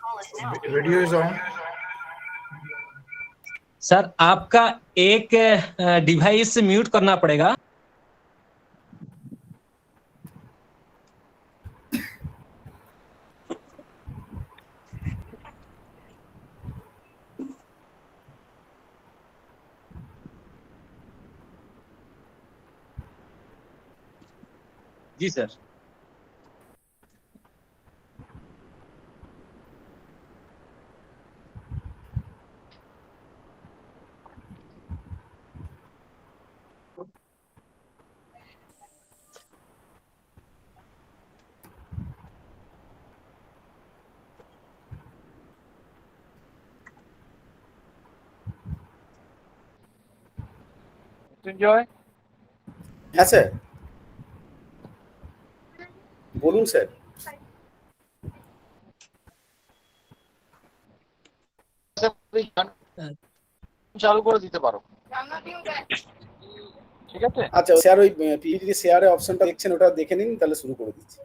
Video is on. Sir आपका एक device mute करना पड़ेगा। जी सर। Enjoy. হ্যাঁ স্যার, বলুন স্যার। চালু করে দিতে পারো, ঠিক আছে? আচ্ছা স্যার, ওই পিপিটি শেয়ারের অপশনটা দেখছেন, ওটা দেখে নিন, তাহলে শুরু করে দিচ্ছি।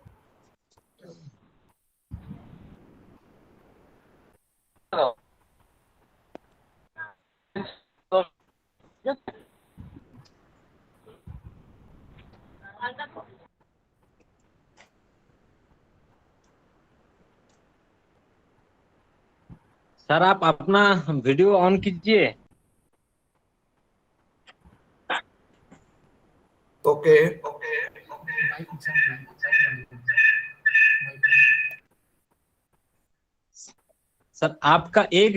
सर आप अपना वीडियो ऑन कीजिए। Okay. सर आपका एक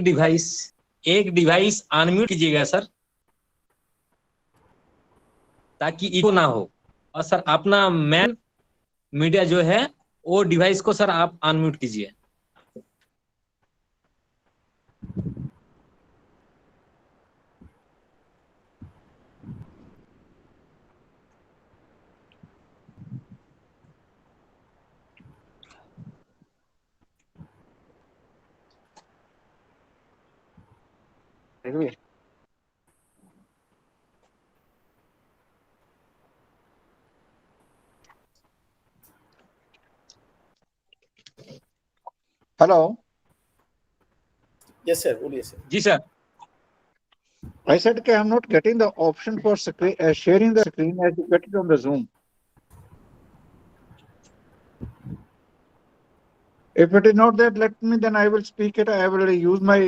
डिवाइस अनम्यूट कीजिएगा सर, ताकि इको ना हो। और सर अपना मैन मीडिया जो है वो डिवाइस को सर आप अनम्यूट कीजिए। Hello. Yes sir, बोलिए सर। जी sir. I said okay, I'm not getting the option for sharing the screen as you get it on the Zoom. If it is not that, let me, then I will speak it. I will use my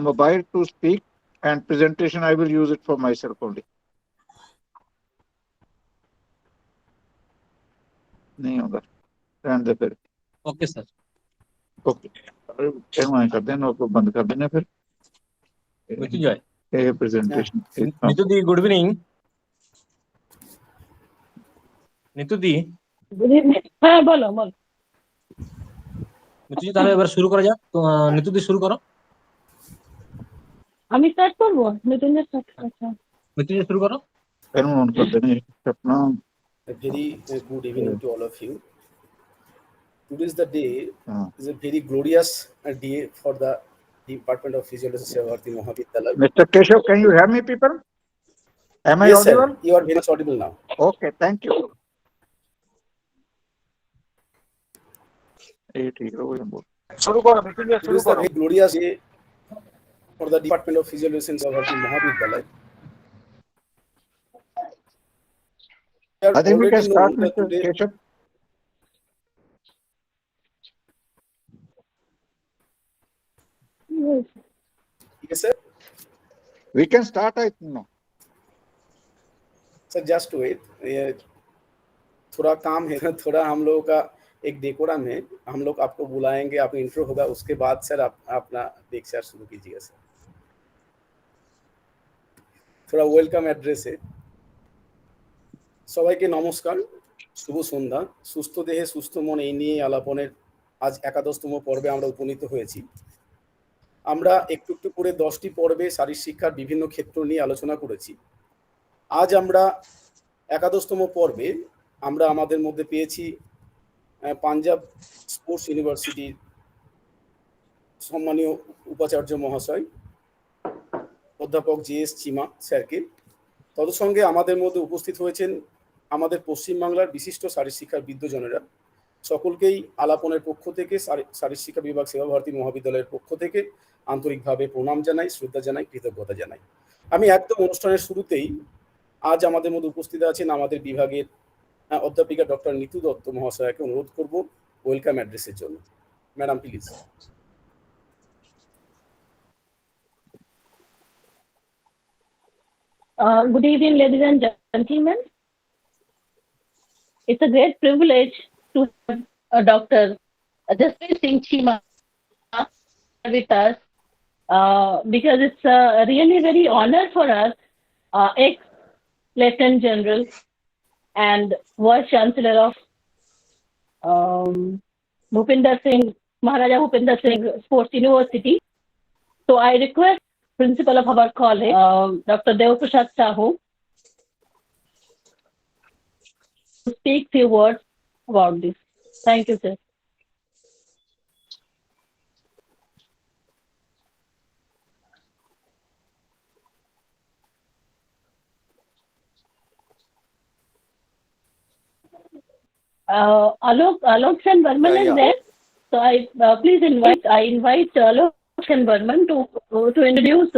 mobile to speak, and presentation I will use it for myself only. नहीं होगा, रहने दे फिर। Okay sir. Okay, camera कर देना, उसको बंद कर देना फिर। ये प्रेजेंटेशन। नीतू दी गुड इवनिंग। नीतू दी गुड इवनिंग। हाँ बोलो बोलो। नीतू जी তাহলে এবার শুরু করা যাক। তো नीतू दी শুরু করো। আমি স্টার্ট করব, নিতিন জি স্টার্ট করছে। नीतू जी शुरू करो। कैमरा ऑन कर देना अपना। A very good evening to all of you. Today is the day, is a very glorious day for the Department of Physiology Sevavarti Mahavidyalaya. Mr. Keshav, can you hear me, people? Am I Yes audible? sir, you are very much audible now. Okay, thank you. ठीक है, वो बोल। শুরু করো, meeting এ Today শুরু is the করো। very glorious day for the Department of Physiology Sevavarti Mahavidyalaya. I think we can already start, know that Mr. today. Keshav. Yes sir. We can start, I think now. Sir just wait, थोड़ा काम है, थोड़ा हम लोगों का एक decorum है। हम लोग आपको बुलाएंगे, आपका इंट्रो होगा, उसके बाद सर आप अपना लेक्चर शुरू कीजिएगा सर। थोड़ा वेलकाम एड्रेस है। সবাইকে নমস্কার, শুভ সন্ধ্যা। সুস্থ দেহে সুস্থ মন, এই নিয়ে আলাপনের আজ 11তম পর্বে আমরা উপনীত হয়েছি। আমরা একটু একটু করে 10টি পর্বে শারীরিক শিক্ষার বিভিন্ন ক্ষেত্র নিয়ে আলোচনা করেছি। আজ আমরা 11তম পর্বে আমরা আমাদের মধ্যে পেয়েছি পাঞ্জাব স্পোর্টস ইউনিভার্সিটির সম্মানীয় উপাচার্য মহাশয় অধ্যাপক JS চিমা স্যারকে। তদসঙ্গে আমাদের মধ্যে উপস্থিত হয়েছেন আমাদের পশ্চিমবাংলার বিশিষ্ট শারীরিক শিক্ষার বিদ্বজনেরা। সকলকেই আলাপনের পক্ষ থেকে শারীরশিক্ষা বিভাগ সেবা ভারতী মহাবিদ্যালয়ের পক্ষ থেকে আন্তরিকভাবে প্রণাম জানাই, শ্রদ্ধা জানাই, কৃতজ্ঞতা জানাই। আমি একদম অনুষ্ঠানের শুরুতেই আজ আমাদের মধ্যে উপস্থিত আছেন আমাদের বিভাগের অধ্যাপিকা ডক্টর নিতু দত্ত মহাশয়াকে অনুরোধ করব ওয়েলকাম অ্যাড্রেসের জন্য। Madam please. Good evening, ladies and gentlemen. It's a great privilege to have Dr. Jaspreet Singh CHEEMA with us because it's a really very honor for us, ex-Lieutenant General and Vice Chancellor of Bhupinder Singh, Maharaja Bhupinder Singh Sports University. So I request Principal of our college, Dr. Devaprasad Sahu, to speak few words about this. Thank you, sir. Alok Sen Burman is there. So I invite Alok Sen Burman to introduce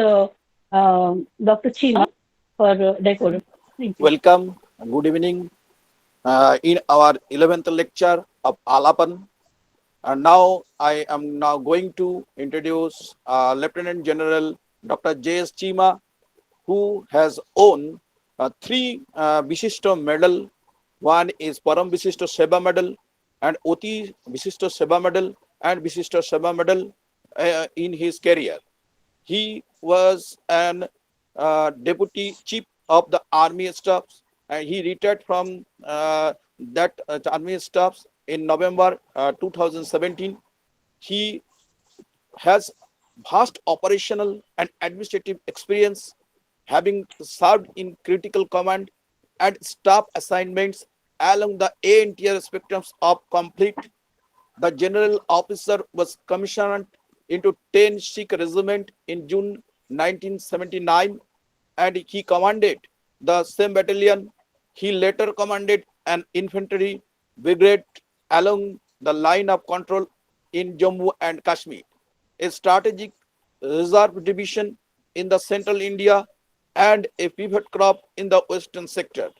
Dr. CHEEMA for decorum. Thank you. Welcome, good evening in our 11th lecture of Alapan. And now I am now going to introduce Lieutenant General Dr. J.S. CHEEMA, who has won 3 Visishta medal. One is Param Visishta Seva medal and Oti Visishta Seva medal and Visishta Seva medal in his career. He was an deputy chief of the army staffs, and he retired from that army staffs in November 2017. He has vast operational and administrative experience, having served in critical command and staff assignments along the entire spectrums of conflict. The general officer was commissioned into 10 Sikh Regiment in June 1979, and he commanded the same battalion. He later commanded an infantry brigade along the line of control in Jammu and Kashmir, a strategic reserve division in the central India, and a pivot crop in the western sector.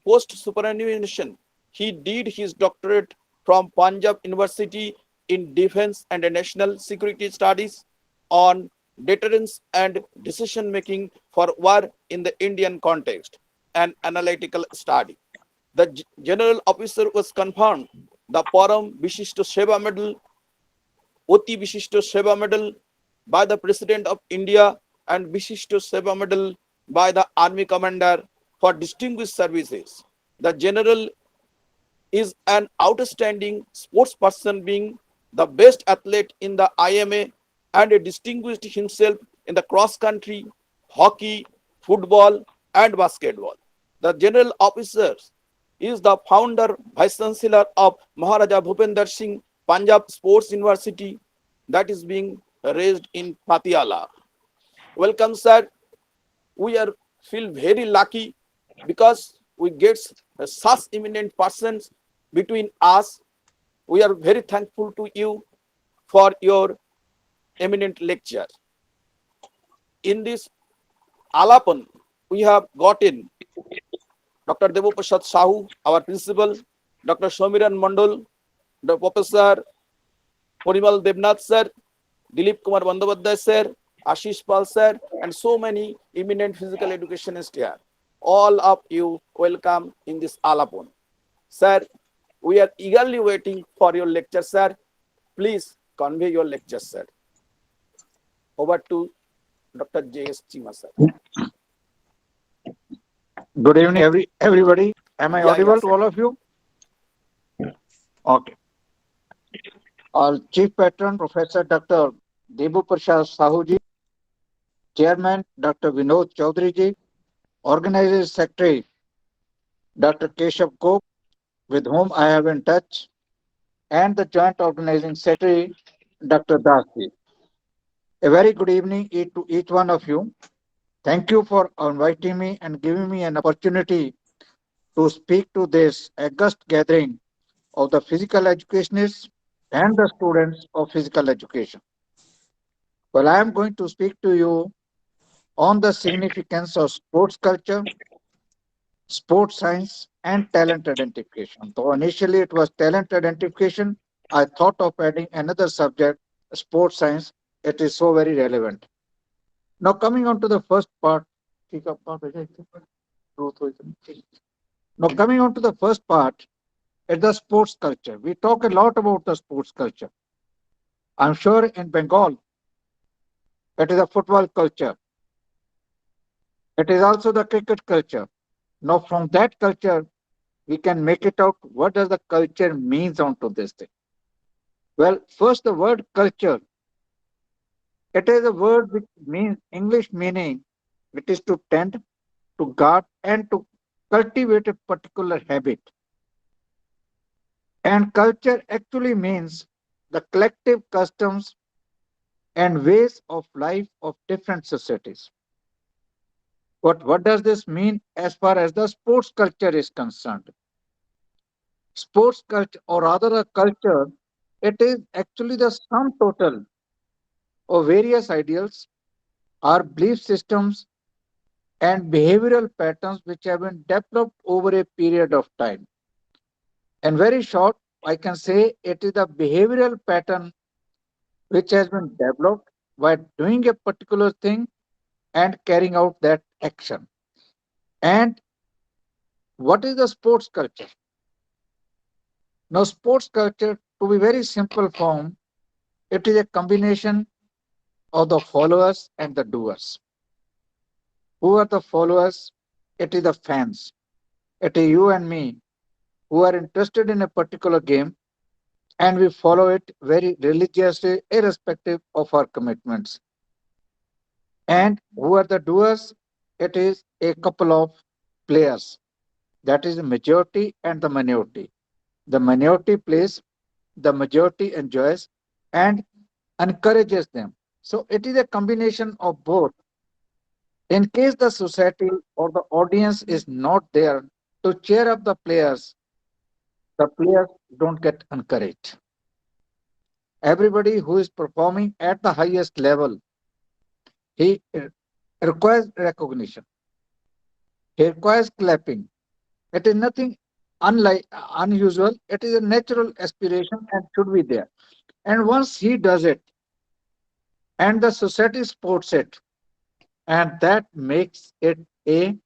Post superannuation, he did his doctorate from Punjab University in Defense and National Security Studies on deterrence and decision making for war in the Indian context, an analytical study. The general officer was confirmed the Param Vishishta Seva medal, Oti Vishishta Seva medal by the President of India, and Vishishta Seva medal by the Army Commander for distinguished services. The general is an outstanding sports person, being the best athlete in the IMA, and distinguished himself in the cross country, hockey, football, and basketball. The general officer is the founder, vice chancellor of Maharaja Bhupinder Singh Punjab Sports University, that is being raised in Patiala. Welcome, sir. We are feel very lucky because we get such eminent persons between us. We are very thankful to you for your eminent lecture. In this Alapan, we have gotten Dr. Devaprasad Sahu, our principal, Dr. Somiran Mandal, the Professor Porimal Devnath sir, Dilip Kumar Bandyopadhyay sir, Ashish Pal sir, and so many eminent physical educationists here. All of you welcome in this Alapan. Sir, we are eagerly waiting for your lecture, sir. Please convey your lecture, sir. Over to Dr. J.S. CHEEMA, sir. Good evening, everybody. Am I audible to all of you? Okay. Our Chief Patron, Professor Dr. Devaprasad Sahu ji, Chairman Dr. Vinod Chaudhary ji, Organizing Secretary Dr. Keshav Gop, with whom I have in touch, and the Joint Organizing Secretary Dr. Das ji. A very good evening to each one of you. Thank you for inviting me and giving me an opportunity to speak to this august gathering of the physical educationists and the students of physical education. Well, I am going to speak to you on the significance of sports culture, sports science, and talent identification. Though initially it was talent identification, I thought of adding another subject, sports science. It is so very relevant. Now, coming on to the first part. Now, coming on to the first part, is the sports culture. We talk a lot about the sports culture. I'm sure in Bengal, it is a football culture. It is also the cricket culture. Now, from that culture, we can make it out what does the culture means onto this thing. Well, first the word culture. It is a word which means English meaning, which is to tend, to guard, and to cultivate a particular habit. And culture actually means the collective customs and ways of life of different societies. But what does this mean as far as the sports culture is concerned? Sports culture, or rather a culture, it is actually the sum total of various ideals, our belief systems, and behavioral patterns which have been developed over a period of time. In very short, I can say it is the behavioral pattern which has been developed by doing a particular thing and carrying out that action. And what is the sports culture? Now, sports culture, to be very simple form, it is a combination of the followers and the doers. Who are the followers? It is the fans. It is you and me who are interested in a particular game and we follow it very religiously, irrespective of our commitments. And who are the doers? It is a couple of players. That is the majority and the minority. The minority plays, the majority enjoys and encourages them. So it is a combination of both. In case the society or the audience is not there to cheer up the players don't get encouraged. Everybody who is performing at the highest level, he requires recognition. He requires clapping. It is nothing unlike unusual. It is a natural aspiration and should be there. And once he does it, and the society supports it, and that makes it a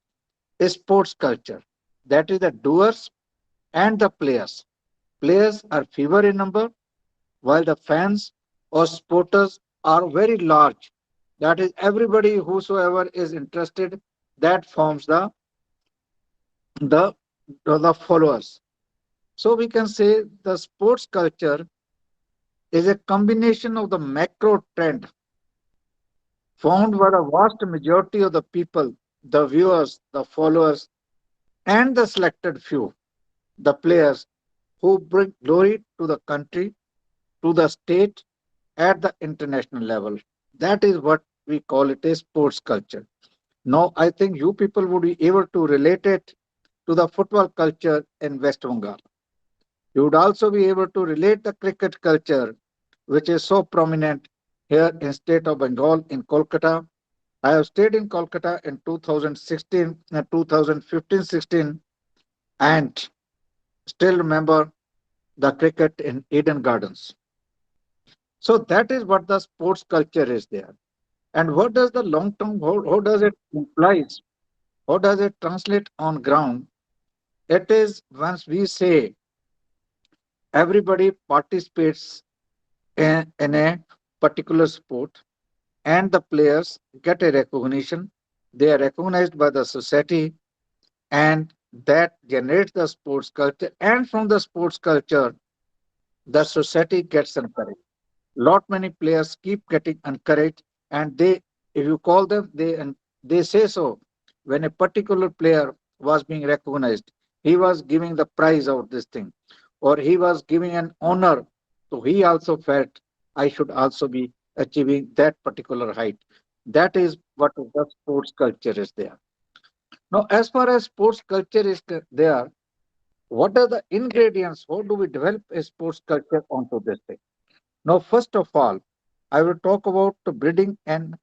sports culture. That is the doers and the players. Players are fewer in number, while the fans or supporters are very large. That is, everybody whosoever is interested, that forms the the followers. So we can say the sports culture is a combination of the macro trend found by the vast majority of the people, the viewers, the followers, and the selected few, the players who bring glory to the country, to the state, at the international level. That is what we call it a sports culture. Now, I think you people would be able to relate it to the football culture in West Bengal. You would also be able to relate the cricket culture, which is so prominent here in state of Bengal in Kolkata. I have stayed in Kolkata in 2016 and 2015-16 and still remember the cricket in Eden Gardens. So that is what the sports culture is there. And what does the long term, how does it implies? How does it translate on ground? It is once we say everybody participates in a particular sport and the players get a recognition, they are recognized by the society and that generates the sports culture. And from the sports culture, the society gets encouraged. Lot many players keep getting encouraged and they, if you call them, they say so. When a particular player was being recognized, he was giving the prize of this thing or he was giving an honor, so he also felt I should also be achieving that particular height. That is what the sports culture is there. Now as far as sports culture is there, what are the ingredients? How do we develop a sports culture onto this thing? Now, first of all, I will talk about the breeding an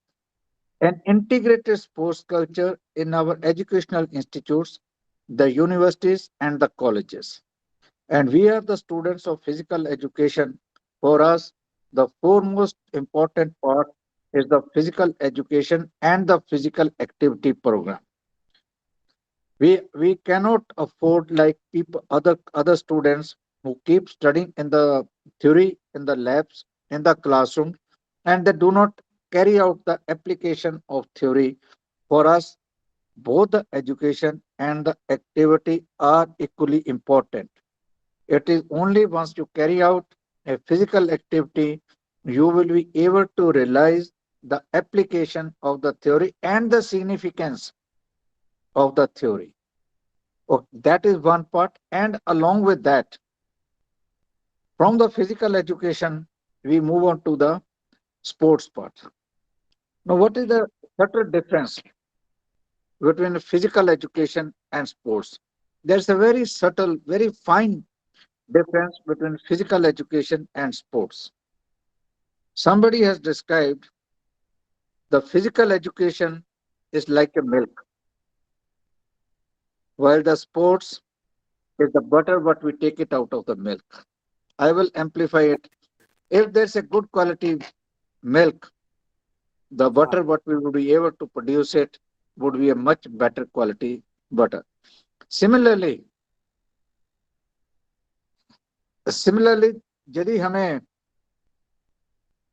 integrated sports culture in our educational institutes, the universities, and the colleges. And we are the students of physical education. For us, the foremost important part is the physical education and the physical activity program. We cannot afford like people other students who keep studying in the theory in the labs in the classroom and they do not carry out the application of theory. For us, both the education and the activity are equally important. It is only once you carry out a physical activity, you will be able to realize the application of the theory and the significance of the theory. Oh, that is one part. And along with that, from the physical education, we move on to the sports part. Now, what is the subtle difference between physical education and sports? There's a very subtle, very fine difference between physical education and sports. Somebody has described the physical education is like a milk, while the sports is the butter, but we take it out of the milk. I will amplify it. If there's a good quality milk, the butter what we would be able to produce it would be a much better quality butter. Similarly, similarly, यदि हमें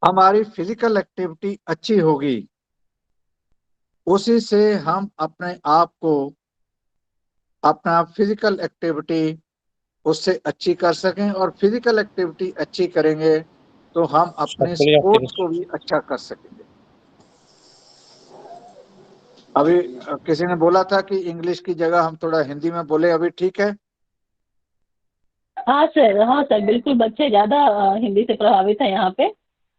हमारी physical activity अच्छी होगी, उसी से हम अपने आप को अपना फिजिकल एक्टिविटी उससे अच्छी कर सकें और फिजिकल एक्टिविटी अच्छी करेंगे तो हम अपने स्पोर्ट्स को भी अच्छा कर सकेंगे. अभी किसी ने बोला था कि इंग्लिश की जगह हम थोड़ा हिंदी में बोले, अभी ठीक है? हाँ सर, बिल्कुल बच्चे ज्यादा हिंदी से प्रभावित है यहाँ पे,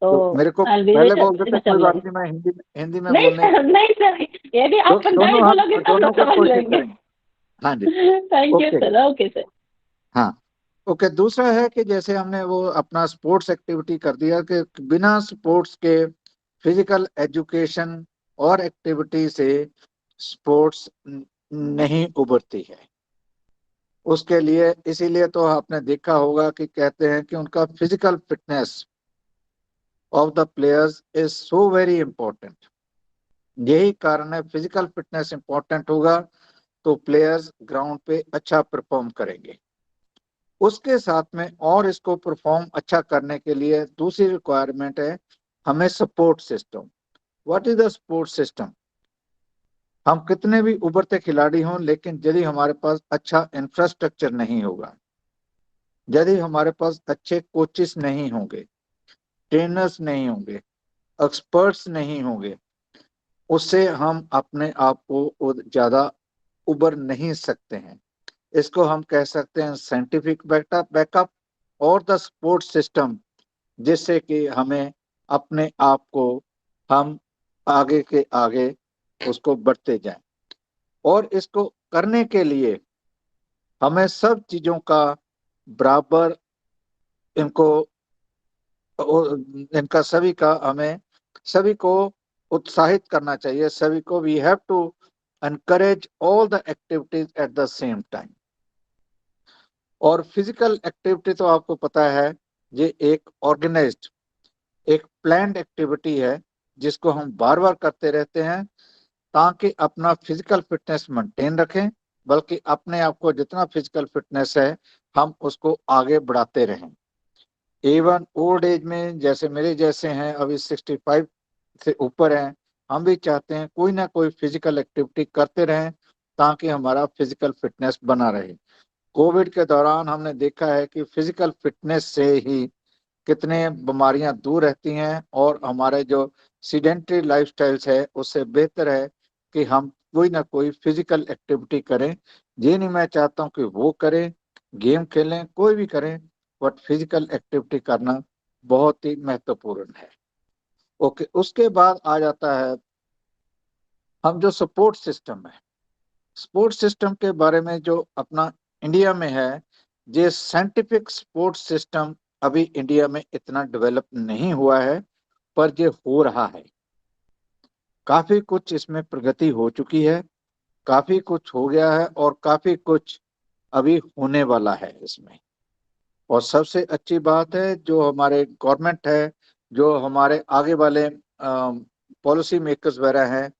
तो मेरे को पहले बोल देते कोई बात नहीं, मैं हिंदी में नहीं बोलने सर, नहीं सर, ये भी आप पंजाबी बोलोगे तो हम दोनों लोग का समझ कोशिश लेंगे. करेंगे. हाँ जी, thank you okay. Sir. Okay sir. हाँ, ओके. दूसरा है कि जैसे हमने वो अपना स्पोर्ट्स एक्टिविटी कर दिया कि बिना स्पोर्ट्स के फिजिकल एजुकेशन और एक्टिविटी से स्पोर्ट्स नहीं उभरती है. उसके लिए इसीलिए तो आपने देखा होगा कि कहते हैं कि उनका physical fitness of the players is so very important. यही कारण है, फिजिकल फिटनेस इंपॉर्टेंट होगा तो प्लेयर्स ग्राउंड पे अच्छा परफॉर्म करेंगे. उसके साथ में और इसको परफॉर्म अच्छा करने के लिए दूसरी रिक्वायरमेंट है हमें support system. What is the support system? हम कितने भी उभरते खिलाड़ी हों, लेकिन यदि हमारे पास अच्छा इंफ्रास्ट्रक्चर नहीं होगा, यदि हमारे पास अच्छे कोचेस नहीं होंगे, ट्रेनर्स नहीं होंगे, एक्सपर्ट्स नहीं होंगे, उससे हम अपने आप को ज्यादा उबर नहीं सकते हैं. इसको हम कह सकते हैं साइंटिफिक बैकअप और द सपोर्ट सिस्टम, जिससे कि हमें अपने आप को हम आगे के आगे उसको बढ़ते जाएं. और इसको करने के लिए हमें सब चीजों का बराबर इनका सभी को उत्साहित करना चाहिए. सभी को we have to encourage all the activities at the same time. और फिजिकल एक्टिविटी तो आपको पता है ये एक ऑर्गेनाइज्ड, एक प्लान्ड एक्टिविटी है जिसको हम बार बार करते रहते हैं ताकि अपना फिजिकल फिटनेस मेंटेन रखें, बल्कि अपने आप को जितना फिजिकल फिटनेस है हम उसको आगे बढ़ाते रहें. इवन ओल्ड एज में जैसे मेरे जैसे हैं, अभी 65 से ऊपर हैं, हम भी चाहते हैं कोई ना कोई फिजिकल एक्टिविटी करते रहें ताकि हमारा फिजिकल फिटनेस बना रहे. कोविड के दौरान हमने देखा है कि फिजिकल फिटनेस से ही कितने बीमारियां दूर रहती हैं और हमारे जो सीडेंटरी लाइफस्टाइल्स है उससे बेहतर है कि हम कोई ना कोई फिजिकल एक्टिविटी करें. ये नहीं मैं चाहता हूं कि वो करें, गेम खेलें, कोई भी करें, बट फिजिकल एक्टिविटी करना बहुत ही महत्वपूर्ण है. ओके, उसके बाद आ जाता है हम जो सपोर्ट सिस्टम है. सपोर्ट सिस्टम के बारे में जो अपना इंडिया में है ये साइंटिफिक स्पोर्ट्स सिस्टम अभी इंडिया में इतना डेवलप नहीं हुआ है, पर ये हो रहा है। काफी कुछ इसमें प्रगति हो चुकी है, काफी कुछ हो गया है और काफी कुछ अभी होने वाला है इसमें। और सबसे अच्छी बात है जो हमारे गवर्नमेंट है, जो हमारे आगे वाले पॉलिसी मेकर्स वगैरह हैं,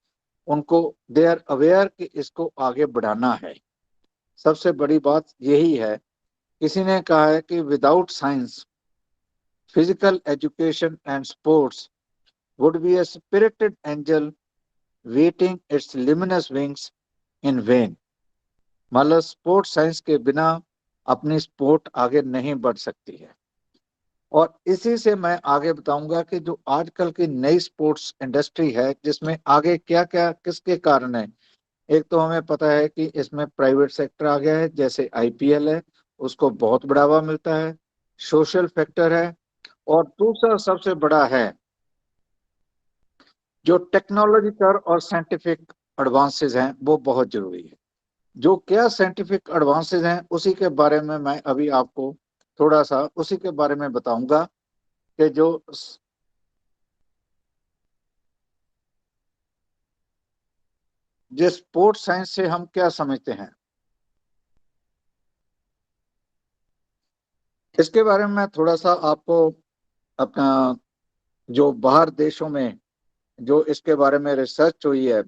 उनको दे आर अवेयर कि इसको आगे बढ़ाना है। सबसे बड़ी बात यही है। किसी ने कहा है कि without science physical education and sports would be A spirited angel waiting it's luminous wings in when. मतलब स्पोर्ट्स साइंस के बिना अपनी स्पोर्ट आगे नहीं बढ़ सकती है। और इसी से मैं आगे बताऊंगा कि जो आजकल की नई स्पोर्ट्स इंडस्ट्री है, जिसमें आगे क्या क्या किसके कारण है। एक तो हमें पता है कि इसमें प्राइवेट सेक्टर आ गया है, जैसे आईपीएल है, उसको बहुत बढ़ावा मिलता है। सोशल फैक्टर है। और दूसरा सबसे बड़ा है जो टेक्नोलॉजिकल और साइंटिफिक एडवांसेस हैं, वो बहुत जरूरी है। जो क्या साइंटिफिक एडवांसेस हैं उसी के बारे में मैं अभी आपको थोड़ा सा उसी के बारे में बताऊंगा कि जिस स्पोर्ट्स साइंस से हम क्या समझते हैं, इसके बारे में मैं थोड़ा सा आपको अपना जो बाहर देशों में जो इसके बारे में रिसर्च हुई है।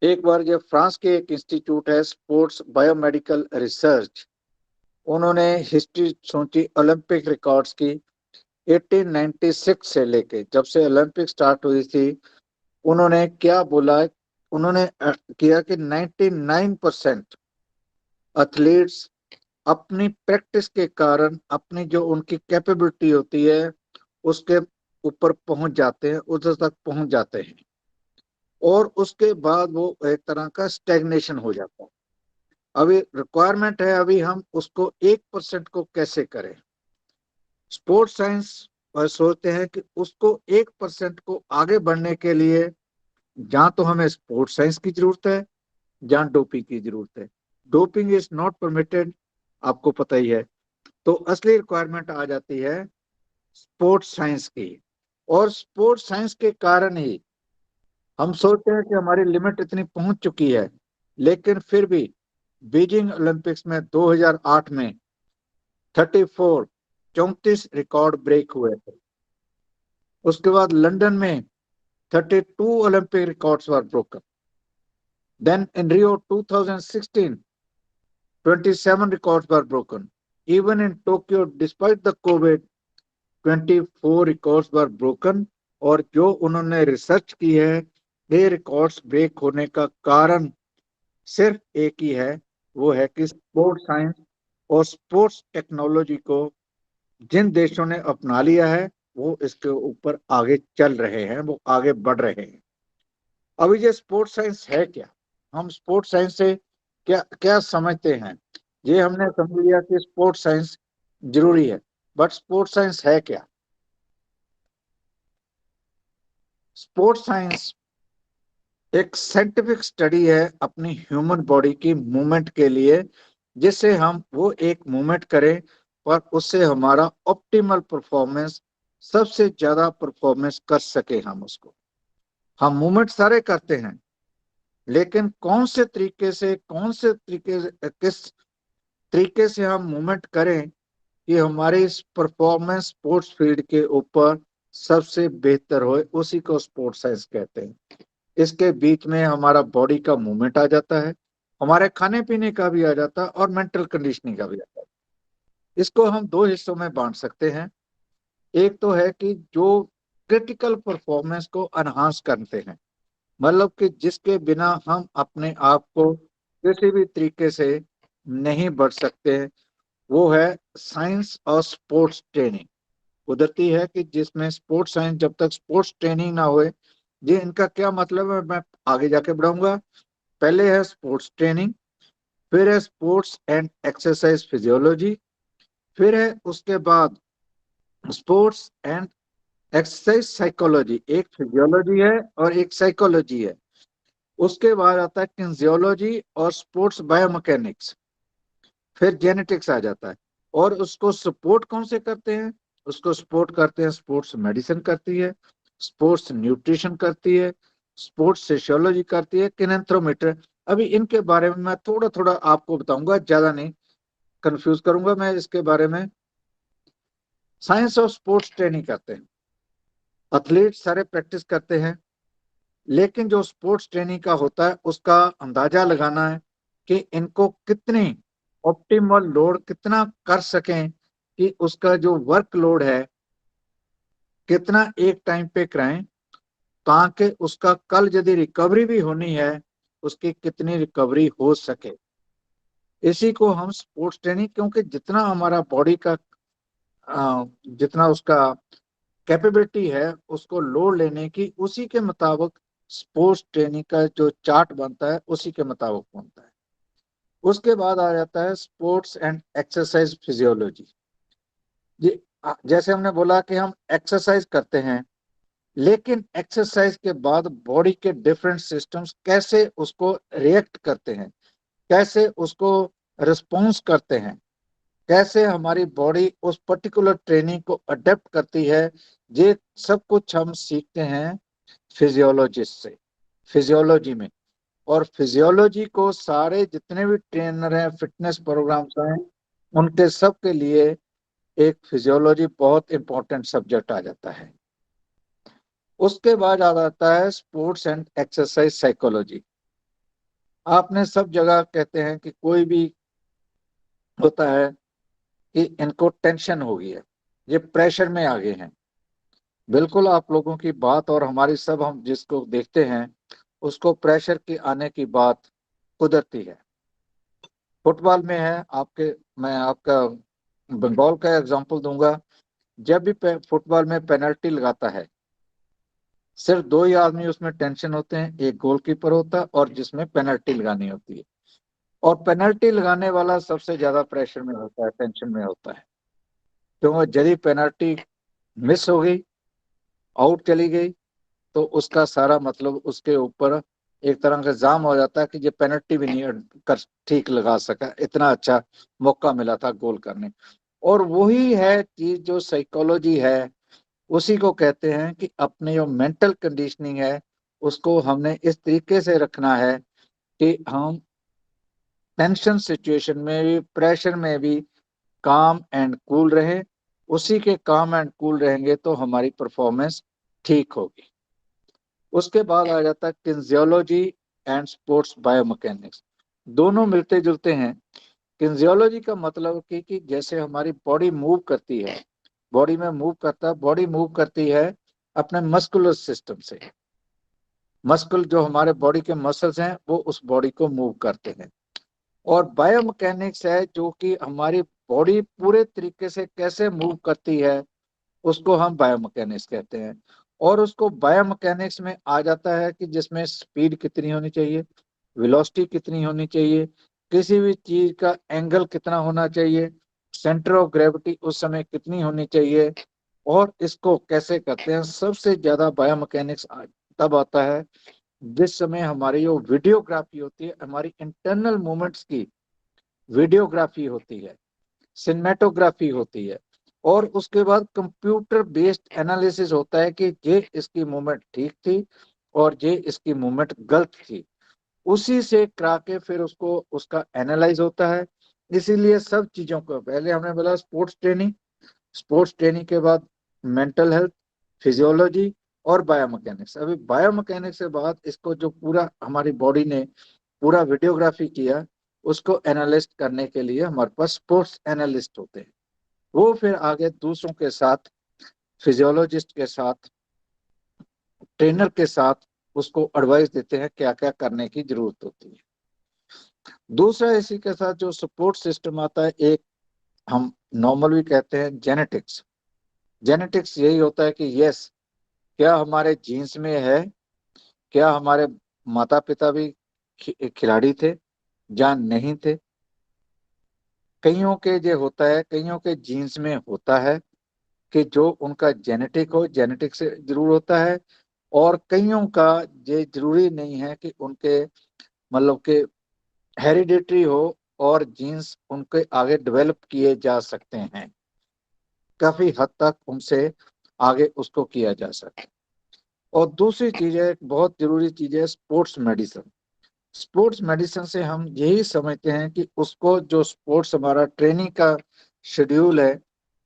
एक बार ये फ्रांस के एक इंस्टीट्यूट है स्पोर्ट्स बायोमेडिकल रिसर्च, उन्होंने हिस्ट्री सोची ओलंपिक रिकॉर्ड्स की 1896 से लेके जब से ओलंपिक स्टार्ट हुई थी। उन्होंने क्या बोला, उन्होंने किया कि 99% एथलीट्स अपनी प्रैक्टिस के कारण अपनी जो उनकी कैपेबिलिटी होती है उसके ऊपर पहुंच जाते हैं, उधर तक पहुंच जाते हैं और उसके बाद वो एक तरह का स्टैग्नेशन हो जाता है। अभी रिक्वायरमेंट है, अभी हम उसको 1% को कैसे करें। स्पोर्ट्स साइंस और सोचते हैं कि उसको 1% को आगे बढ़ने के लिए जहां तो हमें स्पोर्ट्स साइंस की जरूरत है, जहां डोपिंग की जरूरत है। डोपिंग इज नॉट परमिटेड, आपको पता ही है। तो असली रिक्वायरमेंट आ जाती है स्पोर्ट्स साइंस की। और स्पोर्ट्स साइंस के कारण ही हम सोचते हैं कि हमारी लिमिट इतनी पहुंच चुकी है, लेकिन फिर भी बीजिंग ओलंपिक्स में 2008 में 34 रिकॉर्ड ब्रेक हुए थे। उसके बाद लंदन में 32 Olympic records were broken. Then in Rio 2016 27 records were broken. Even in Tokyo, despite the COVID, 24 records were broken. और जो उन्होंने रिसर्च की है, ये रिकॉर्ड्स ब्रेक होने का कारण सिर्फ एक ही है, वो है कि स्पोर्ट्स साइंस और स्पोर्ट्स टेक्नोलॉजी को जिन देशों ने अपना लिया है वो इसके ऊपर आगे चल रहे हैं, वो आगे बढ़ रहे हैं। अभी ये स्पोर्ट्स साइंस है क्या, हम स्पोर्ट्स साइंस से क्या क्या समझते हैं। ये हमने समझ लिया कि स्पोर्ट्स साइंस जरूरी है, बट स्पोर्ट्स साइंस है क्या। स्पोर्ट्स साइंस एक साइंटिफिक स्टडी है अपनी ह्यूमन बॉडी की मूवमेंट के लिए, जिससे हम वो एक मूवमेंट करें और उससे हमारा ऑप्टिमल परफॉर्मेंस, सबसे ज्यादा परफॉर्मेंस कर सके हम उसको। हम मूवमेंट सारे करते हैं, लेकिन कौन से तरीके से किस तरीके से हम मूवमेंट करें कि हमारी परफॉर्मेंस स्पोर्ट्स फील्ड के ऊपर सबसे बेहतर हो, उसी को स्पोर्ट्स साइंस कहते हैं। इसके बीच में हमारा बॉडी का मूवमेंट आ जाता है, हमारे खाने पीने का भी आ जाता है और मेंटल कंडीशनिंग का भी आता है। इसको हम दो हिस्सों में बांट सकते हैं। एक तो है कि जो क्रिटिकल परफॉर्मेंस को एनहांस करते हैं, मतलब कि जिसके बिना हम अपने आप को किसी भी तरीके से नहीं बढ़ सकते हैं, वो है साइंस और स्पोर्ट्स ट्रेनिंग। कुदरती है कि जिसमें स्पोर्ट्स साइंस, जब तक स्पोर्ट्स ट्रेनिंग ना होए, ये इनका क्या मतलब है मैं आगे जाके बढ़ाऊंगा। पहले है स्पोर्ट्स ट्रेनिंग, फिर है स्पोर्ट्स एंड एक्सरसाइज फिजियोलॉजी, फिर है उसके बाद स्पोर्ट्स एंड एक्सरसाइज साइकोलॉजी। एक फिजियोलॉजी है और एक साइकोलॉजी है। उसके बाद आता है किन्जियोलॉजी और स्पोर्ट्स बायोमैकेनिक्स। फिर जेनेटिक्स आ जाता है। और उसको सपोर्ट कौन से करते हैं? उसको सपोर्ट करते हैं, स्पोर्ट्स मेडिसिन करती है, स्पोर्ट्स न्यूट्रिशन करती है, स्पोर्ट्स सोशियोलॉजी करती है, किनेंथ्रोमीटर। अभी इनके बारे में मैं थोड़ा थोड़ा आपको बताऊंगा, ज्यादा नहीं कंफ्यूज करूंगा मैं इसके बारे में। साइंस ऑफ स्पोर्ट्स ट्रेनिंग करते हैं, एथलीट सारे प्रैक्टिस करते हैं, लेकिन जो स्पोर्ट्स ट्रेनिंग का होता है उसका अंदाजा लगाना है कि इनको कितनी ऑप्टिमल लोड कितना कर सकें, कि उसका जो वर्क लोड है कितना एक टाइम पे कराएं, ताकि उसका कल यदि रिकवरी भी होनी है उसकी कितनी रिकवरी हो सके। इसी को हम स्पोर्ट्स ट्रेनिंग, क्योंकि जितना हमारा बॉडी का जितना उसका कैपेबिलिटी है उसको लोड लेने की, उसी के मुताबिक स्पोर्ट्स ट्रेनिंग का जो चार्ट बनता है उसी के मुताबिक बनता है। उसके बाद आ जाता है स्पोर्ट्स एंड एक्सरसाइज फिजियोलॉजी। जी, जैसे हमने बोला कि हम एक्सरसाइज करते हैं, लेकिन एक्सरसाइज के बाद बॉडी के डिफरेंट सिस्टम्स कैसे उसको रिएक्ट करते हैं, कैसे उसको रिस्पॉन्स करते हैं, कैसे हमारी बॉडी उस पर्टिकुलर ट्रेनिंग को अडेप्ट करती है, ये सब कुछ हम सीखते हैं फिजियोलॉजिस्ट से, फिजियोलॉजी में। और फिजियोलॉजी को सारे जितने भी ट्रेनर हैं, फिटनेस प्रोग्राम्स हैं, उनके सब के लिए एक फिजियोलॉजी बहुत इंपॉर्टेंट सब्जेक्ट आ जाता है। उसके बाद आ जाता है स्पोर्ट्स एंड एक्सरसाइज साइकोलॉजी। आपने सब जगह कहते हैं कि कोई भी होता है कि इनको टेंशन हो गई है, ये प्रेशर में आ गए हैं। बिल्कुल आप लोगों की बात और हमारी सब, हम जिसको देखते हैं उसको प्रेशर की आने की बात कुदरती है। फुटबॉल में है आपके, मैं आपका बंगाल का एग्जांपल दूंगा। जब भी फुटबॉल में पेनल्टी लगाता है, सिर्फ दो ही आदमी उसमें टेंशन होते हैं, एक गोलकीपर होता है और जिसमें पेनल्टी लगानी होती है। और पेनल्टी लगाने वाला सबसे ज्यादा प्रेशर में होता है, टेंशन में होता है, क्योंकि यदि पेनल्टी मिस हो गई, आउट चली गई, तो उसका सारा मतलब उसके ऊपर एक तरह का जाम हो जाता है कि ये पेनल्टी भी नहीं कर ठीक लगा सका, इतना अच्छा मौका मिला था गोल करने। और वही है चीज जो साइकोलॉजी है, उसी को कहते हैं कि अपनी जो मेंटल कंडीशनिंग है उसको हमने इस तरीके से रखना है कि हम टेंशन सिचुएशन में भी, प्रेशर में भी काम एंड कूल रहे। उसी के काम एंड कूल रहेंगे तो हमारी परफॉर्मेंस ठीक होगी। उसके बाद आ जाता है किन्जियोलॉजी एंड स्पोर्ट्स बायोमैकेनिक्स। दोनों मिलते जुलते हैं। किन्जियोलॉजी का मतलब कि जैसे हमारी बॉडी मूव करती है, बॉडी में मूव करता है, बॉडी मूव करती है अपने मस्कुलर सिस्टम से। मस्कुल जो हमारे बॉडी के मसल्स हैं वो उस बॉडी को मूव करते हैं। और बायोमैकेनिक्स है जो कि हमारी बॉडी पूरे तरीके से कैसे मूव करती है, उसको हम बायोमैकेनिक्स कहते हैं। और उसको बायोमैकेनिक्स में आ जाता है कि जिसमें स्पीड कितनी होनी चाहिए, वेलोसिटी कितनी होनी चाहिए, किसी भी चीज का एंगल कितना होना चाहिए, सेंटर ऑफ ग्रेविटी उस समय कितनी होनी चाहिए, और इसको कैसे करते हैं। सबसे ज्यादा बायोमैकेनिक्स तब आता है जिस समय हमारी जो वीडियोग्राफी होती है, हमारी इंटरनल मूवमेंट्स की वीडियोग्राफी होती है, सिनेमेटोग्राफी होती है। और उसके बाद कंप्यूटर बेस्ड एनालिसिस होता है कि ये इसकी मूवमेंट ठीक थी और ये इसकी मूवमेंट गलत थी। उसी से करा के फिर उसको उसका एनालाइज होता है। इसीलिए सब चीजों को पहले हमने बोला स्पोर्ट्स ट्रेनिंग, स्पोर्ट्स ट्रेनिंग के बाद मेंटल हेल्थ, फिजियोलॉजी और बायोमैकेनिक्स। अभी बायोमैकेनिक्स के बाद इसको जो पूरा हमारी बॉडी ने पूरा वीडियोग्राफी किया, उसको एनालिस्ट करने के लिए हमारे पास स्पोर्ट्स एनालिस्ट होते हैं। वो फिर आगे दूसरों के साथ, फिजियोलॉजिस्ट के साथ, ट्रेनर के साथ उसको एडवाइस देते हैं क्या क्या करने की जरूरत होती है। दूसरा इसी के साथ जो सपोर्ट सिस्टम आता है, एक हम नॉर्मल भी कहते हैं जेनेटिक्स। जेनेटिक्स यही होता है कि यस, क्या हमारे जीन्स में है, क्या हमारे माता पिता भी खिलाड़ी थे या नहीं थे। कईयों के ये होता है, कईयों के जीन्स में होता है कि जो उनका जेनेटिक हो, जेनेटिक से जरूर होता है। और कईयों का ये जरूरी नहीं है कि उनके मतलब के हेरिडिटरी हो, और जीन्स उनके आगे डेवलप किए जा सकते हैं, काफी हद तक उनसे आगे उसको किया जा सकता है। और दूसरी चीज है, एक बहुत जरूरी चीज है, स्पोर्ट्स मेडिसिन। स्पोर्ट्स मेडिसिन से हम यही समझते हैं कि उसको जो स्पोर्ट्स हमारा ट्रेनिंग का शेड्यूल है,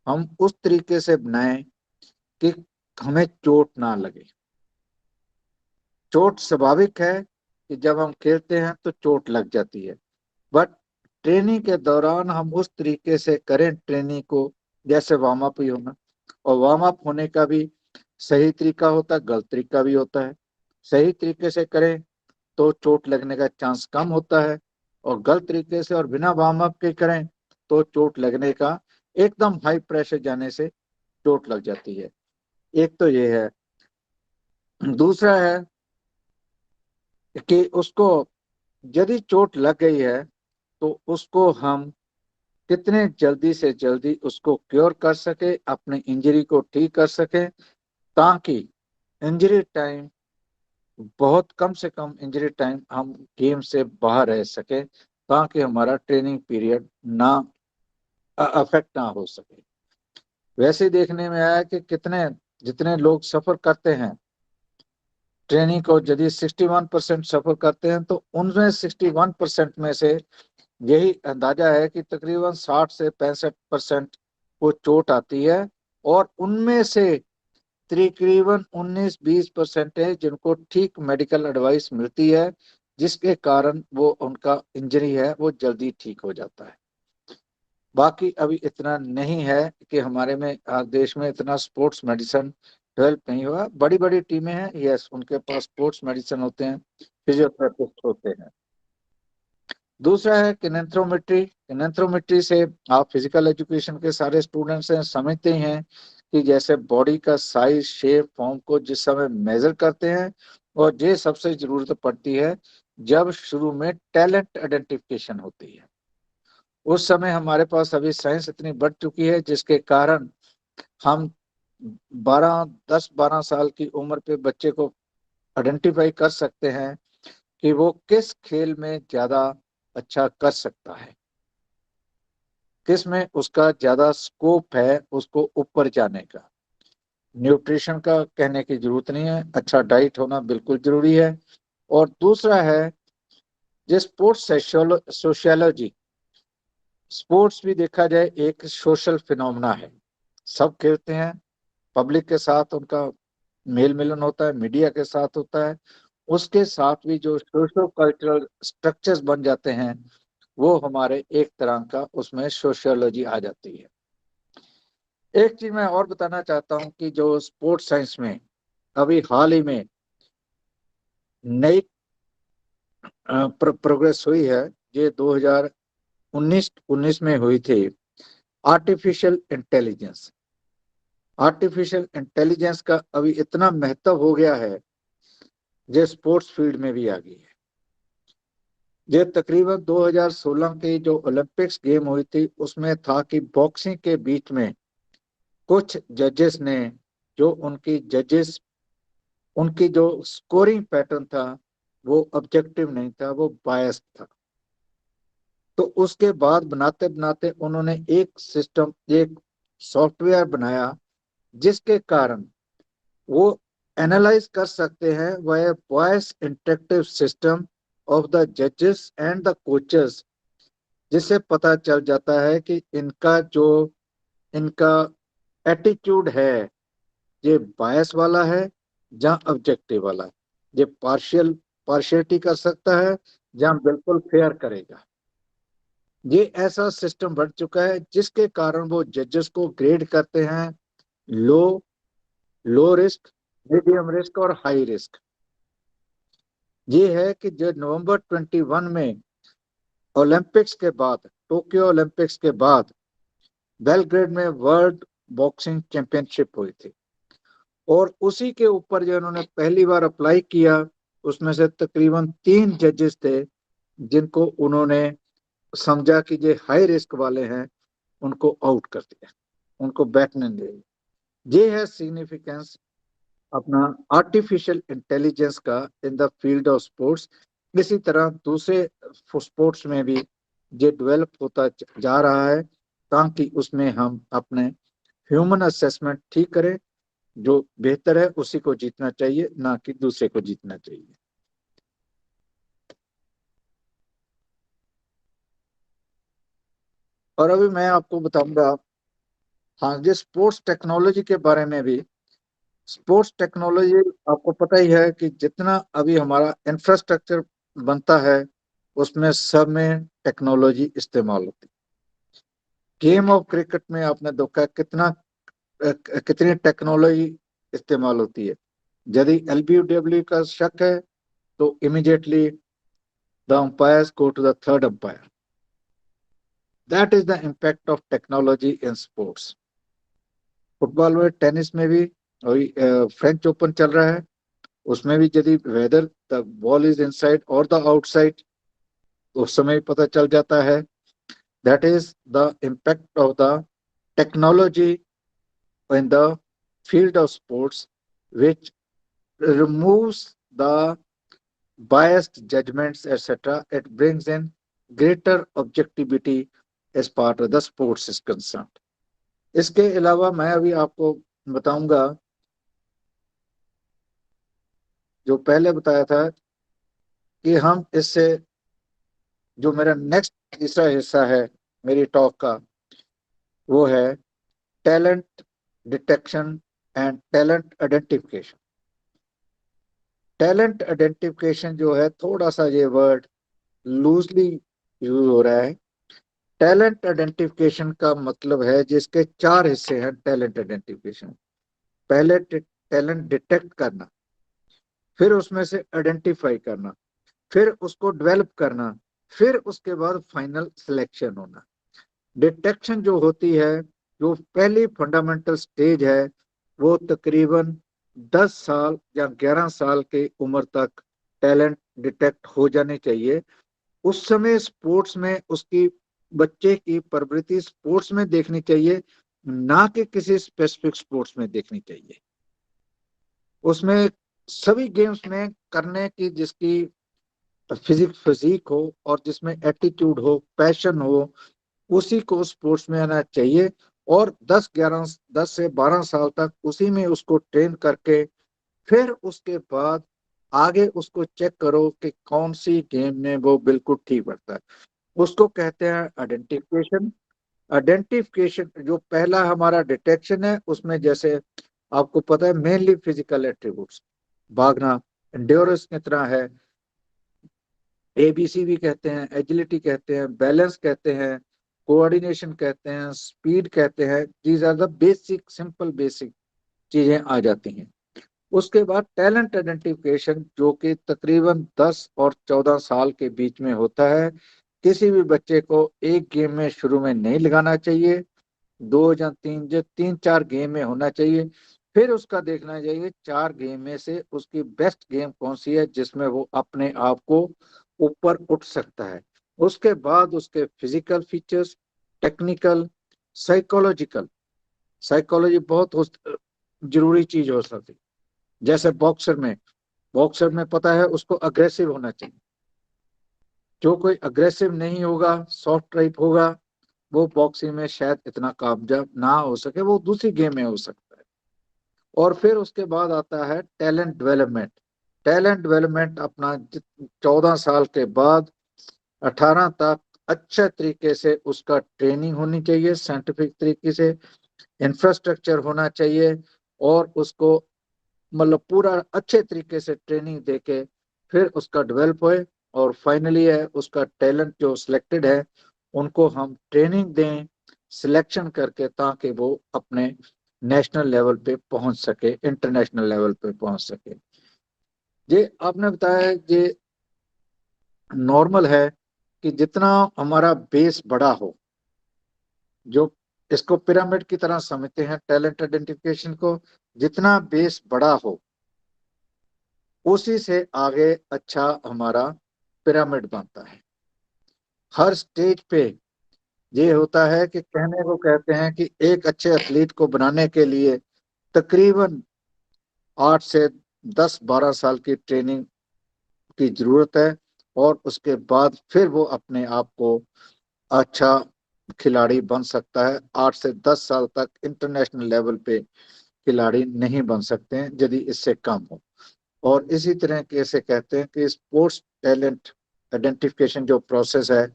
हम उस तरीके से बनाएं कि हमें चोट ना लगे। चोट स्वाभाविक है कि जब हम खेलते हैं तो चोट लग जाती है, बट ट्रेनिंग के दौरान हम उस तरीके से करें ट्रेनिंग को, जैसे वार्म अप ही होना। और वार्म अप होने का भी सही तरीका होता है, गलत तरीका भी होता है। सही तरीके से करें तो चोट लगने का चांस कम होता है, और गलत तरीके से और बिना वार्म अप के करें तो चोट लगने का, एकदम हाई प्रेशर जाने से चोट लग जाती है। एक तो ये है। दूसरा है कि उसको यदि चोट लग गई है तो उसको हम कितने जल्दी से जल्दी उसको क्योर कर सके, अपने इंजरी को ठीक कर सके, ताकि इंजरी टाइम बहुत कम से कम इंजरी टाइम हम गेम से बाहर रह सके, ताकि हमारा ट्रेनिंग पीरियड ना अफेक्ट ना हो सके। वैसे देखने में आया कि कितने जितने लोग सफर करते हैं ट्रेनिंग को, यदि 61% सफर करते हैं तो उनमें 61% में से यही अंदाजा है कि तकरीबन 60 से 65% को चोट आती है, और उनमें से तकरीबन 19-20% है जिनको ठीक मेडिकल एडवाइस मिलती है, जिसके कारण वो उनका इंजरी है वो जल्दी ठीक हो जाता है। बाकी अभी इतना नहीं है कि हमारे में देश में इतना स्पोर्ट्स मेडिसिन डेवलप नहीं हुआ। बड़ी बड़ी टीमें हैं, यस, उनके पास स्पोर्ट्स मेडिसिन होते हैं, फिजियोथेरेपिस्ट होते हैं। दूसरा है किनेंथ्रोमेट्री। किनेंथ्रोमेट्री से आप फिजिकल एजुकेशन के सारे स्टूडेंट्स हैं, समझते ही हैं कि जैसे बॉडी का साइज, शेप, फॉर्म को जिस समय मेजर करते हैं, और ये सबसे जरूरत पड़ती है जब शुरू में टैलेंट आइडेंटिफिकेशन होती है। उस समय हमारे पास अभी साइंस इतनी बढ़ चुकी है जिसके कारण हम 10-12 साल की उम्र पे बच्चे को आइडेंटिफाई कर सकते हैं कि वो किस खेल में ज्यादा अच्छा कर सकता है, किस में उसका ज्यादा स्कोप है उसको ऊपर जाने का। न्यूट्रिशन का कहने की जरूरत नहीं है, अच्छा डाइट होना बिल्कुल जरूरी है। और दूसरा है जो स्पोर्ट्स सोशियोलॉजी। स्पोर्ट्स भी देखा जाए एक सोशल फिनोमेना है, सब खेलते हैं, पब्लिक के साथ उनका मेल मिलन होता है, मीडिया के साथ होता है, उसके साथ भी जो सोशो कल्चरल स्ट्रक्चर्स बन जाते हैं, वो हमारे एक तरह का उसमें सोशियोलॉजी आ जाती है। एक चीज मैं और बताना चाहता हूं कि जो स्पोर्ट्स साइंस में अभी हाल ही में नई प्रोग्रेस हुई है, ये 2019 में हुई थी, आर्टिफिशियल इंटेलिजेंस। आर्टिफिशियल इंटेलिजेंस का अभी इतना महत्व हो गया है, ये स्पोर्ट्स फील्ड में भी आ गई है। ये तकरीबन 2016 की जो ओलंपिक्स गेम हुई थी उसमें था कि बॉक्सिंग के बीच में कुछ जजेस ने, जो उनकी जो स्कोरिंग पैटर्न था वो ऑब्जेक्टिव नहीं था, वो बायस था। तो उसके बाद बनाते बनाते उन्होंने एक सिस्टम, एक सॉफ्टवेयर बनाया जिसके कारण वो एनालाइज कर सकते हैं वह voice interactive system of the जजेस एंड द कोचेस, जिससे पता चल जाता है कि इनका एटीट्यूड है, ये बायस वाला है या ऑब्जेक्टिव वाला है, ये पार्शियलिटी कर सकता है या बिल्कुल फेयर करेगा। ये ऐसा सिस्टम बढ़ चुका है जिसके कारण वो जजेस को ग्रेड करते हैं, लो लो रिस्क, मीडियम रिस्क और हाई रिस्क। ये है कि जो नवंबर 21 में ओलंपिक्स के बाद, टोक्यो ओलंपिक्स के बाद बेलग्रेड में वर्ल्ड बॉक्सिंग चैंपियनशिप हुई थी, और उसी के ऊपर जो उन्होंने पहली बार अप्लाई किया, उसमें से तकरीबन 3 जजेस थे जिनको उन्होंने समझा कि ये हाई रिस्क वाले हैं, उनको आउट कर दिया, उनको बैठने नहीं दिया। ये है सिग्निफिकेंस अपना आर्टिफिशियल इंटेलिजेंस का in the field of sports. इसी तरह दूसरे स्पोर्ट्स में भी ये डेवलप होता जा रहा है, ताकि उसमें हम अपने ह्यूमन असेसमेंट ठीक करें। जो बेहतर है उसी को जीतना चाहिए, ना कि दूसरे को जीतना चाहिए। और अभी मैं आपको बताऊंगा, हाँ, ये स्पोर्ट्स टेक्नोलॉजी के बारे में भी। स्पोर्ट्स टेक्नोलॉजी आपको पता ही है कि जितना अभी हमारा इंफ्रास्ट्रक्चर बनता है, उसमें सब में टेक्नोलॉजी इस्तेमाल होती है। गेम ऑफ क्रिकेट में आपने देखा कितनी टेक्नोलॉजी इस्तेमाल होती है। यदि एलबीडब्ल्यू का शक है तो immediately the umpires go to the third umpire. That is the impact of technology in sports. Football में, टेनिस में भी अभी फ्रेंच ओपन चल रहा है, उसमें भी यदि whether the ball is inside और द आउटसाइड, उस समय पता चल जाता है। That is the impact of the technology in the field of sports, which removes the biased judgments, etc. It brings in greater objectivity as part of the sports is concerned. इसके अलावा मैं अभी आपको बताऊंगा, जो पहले बताया था कि हम इससे, जो मेरा नेक्स्ट तीसरा हिस्सा है मेरी टॉक का, वो है talent detection and talent identification. Talent identification जो है, थोड़ा सा ये वर्ड लूजली यूज हो रहा है। टैलेंट आइडेंटिफिकेशन का मतलब है, जिसके चार हिस्से हैं टैलेंट आइडेंटिफिकेशन। पहले टैलेंट डिटेक्ट करना, फिर उसमें से आइडेंटिफाई करना, फिर उसको डेवलप करना, फिर उसके बाद फाइनल सिलेक्शन होना। डिटेक्शन जो होती है, जो पहली फंडामेंटल स्टेज है, वो तकरीबन 10 साल या 11 साल की उम्र तक टैलेंट डिटेक्ट हो जाने चाहिए। उस समय स्पोर्ट्स में उसकी, बच्चे की प्रवृत्ति स्पोर्ट्स में देखनी चाहिए, ना कि किसी स्पेसिफिक स्पोर्ट्स में देखनी चाहिए। उसमें सभी गेम्स में करने की जिसकी फिजिक हो और जिसमें एटीट्यूड हो, पैशन हो, उसी को स्पोर्ट्स में आना चाहिए। और 10 से 12 साल तक उसी में उसको ट्रेन करके, फिर उसके बाद आगे उसको चेक करो कि कौन सी गेम में वो बिल्कुल ठीक बढ़ता है। उसको कहते हैं आइडेंटिफिकेशन। आइडेंटिफिकेशन जो पहला हमारा डिटेक्शन है, उसमें जैसे आपको पता है मेनली फिजिकल एट्रीब्यूट्स, भागना, एंड्योरेंस कितना है, एबीसी भी कहते हैं, एजिलिटी कहते हैं, बैलेंस कहते हैं, कोऑर्डिनेशन कहते हैं, स्पीड कहते हैं। These are the basic, simple basic चीजें आ जाती हैं। उसके बाद टैलेंट आइडेंटिफिकेशन, जो कि तकरीबन 10 और 14 साल के बीच में होता है। किसी भी बच्चे को एक गेम में शुरू में नहीं लगाना चाहिए, 2 या 3 4 गेम में होना चाहिए। फिर उसका देखना चाहिए 4 गेम में से उसकी बेस्ट गेम कौन सी है, जिसमें वो अपने आप को ऊपर उठ सकता है। उसके बाद उसके physical features, technical, psychological. Psychology बहुत जरूरी चीज हो सकती। जैसे बॉक्सर में पता है उसको अग्रेसिव होना चाहिए। जो कोई अग्रेसिव नहीं होगा, सॉफ्ट टाइप होगा, वो बॉक्सिंग में शायद इतना कामयाब ना हो सके, वो दूसरी गेम में हो सकता है। और फिर उसके बाद आता है टैलेंट डेवलपमेंट। टैलेंट डेवलपमेंट अपना 14 साल के बाद 18 तक अच्छे तरीके से उसका ट्रेनिंग होनी चाहिए, साइंटिफिक तरीके से इंफ्रास्ट्रक्चर होना चाहिए, और उसको मतलब पूरा अच्छे तरीके से ट्रेनिंग देके फिर उसका डेवलप होए। और फाइनली है उसका टैलेंट जो सिलेक्टेड है, उनको हम ट्रेनिंग दें सिलेक्शन करके, ताकि वो अपने नेशनल लेवल पे पहुंच सके, इंटरनेशनल लेवल पे पहुंच सके। ये आपने बताया, ये नॉर्मल है कि जितना हमारा बेस बड़ा हो, जो इसको पिरामिड की तरह समझते हैं टैलेंट आइडेंटिफिकेशन को, जितना बेस बड़ा हो उसी से आगे अच्छा हमारा पिरामिड बनता है। हर स्टेज पे ये होता है कि कहने को कहते हैं कि एक अच्छे एथलीट को बनाने के लिए तकरीबन 8 से 10 12 साल की ट्रेनिंग की जरूरत है। और उसके बाद फिर वो अपने आप को अच्छा खिलाड़ी बन सकता है। 8 से 10 साल तक इंटरनेशनल लेवल पे खिलाड़ी नहीं बन सकते हैं यदि इससे कम हो। और इसी तरह कैसे कहते हैं कि स्पोर्ट्स टैलेंट आइडेंटिफिकेशन जो प्रोसेस है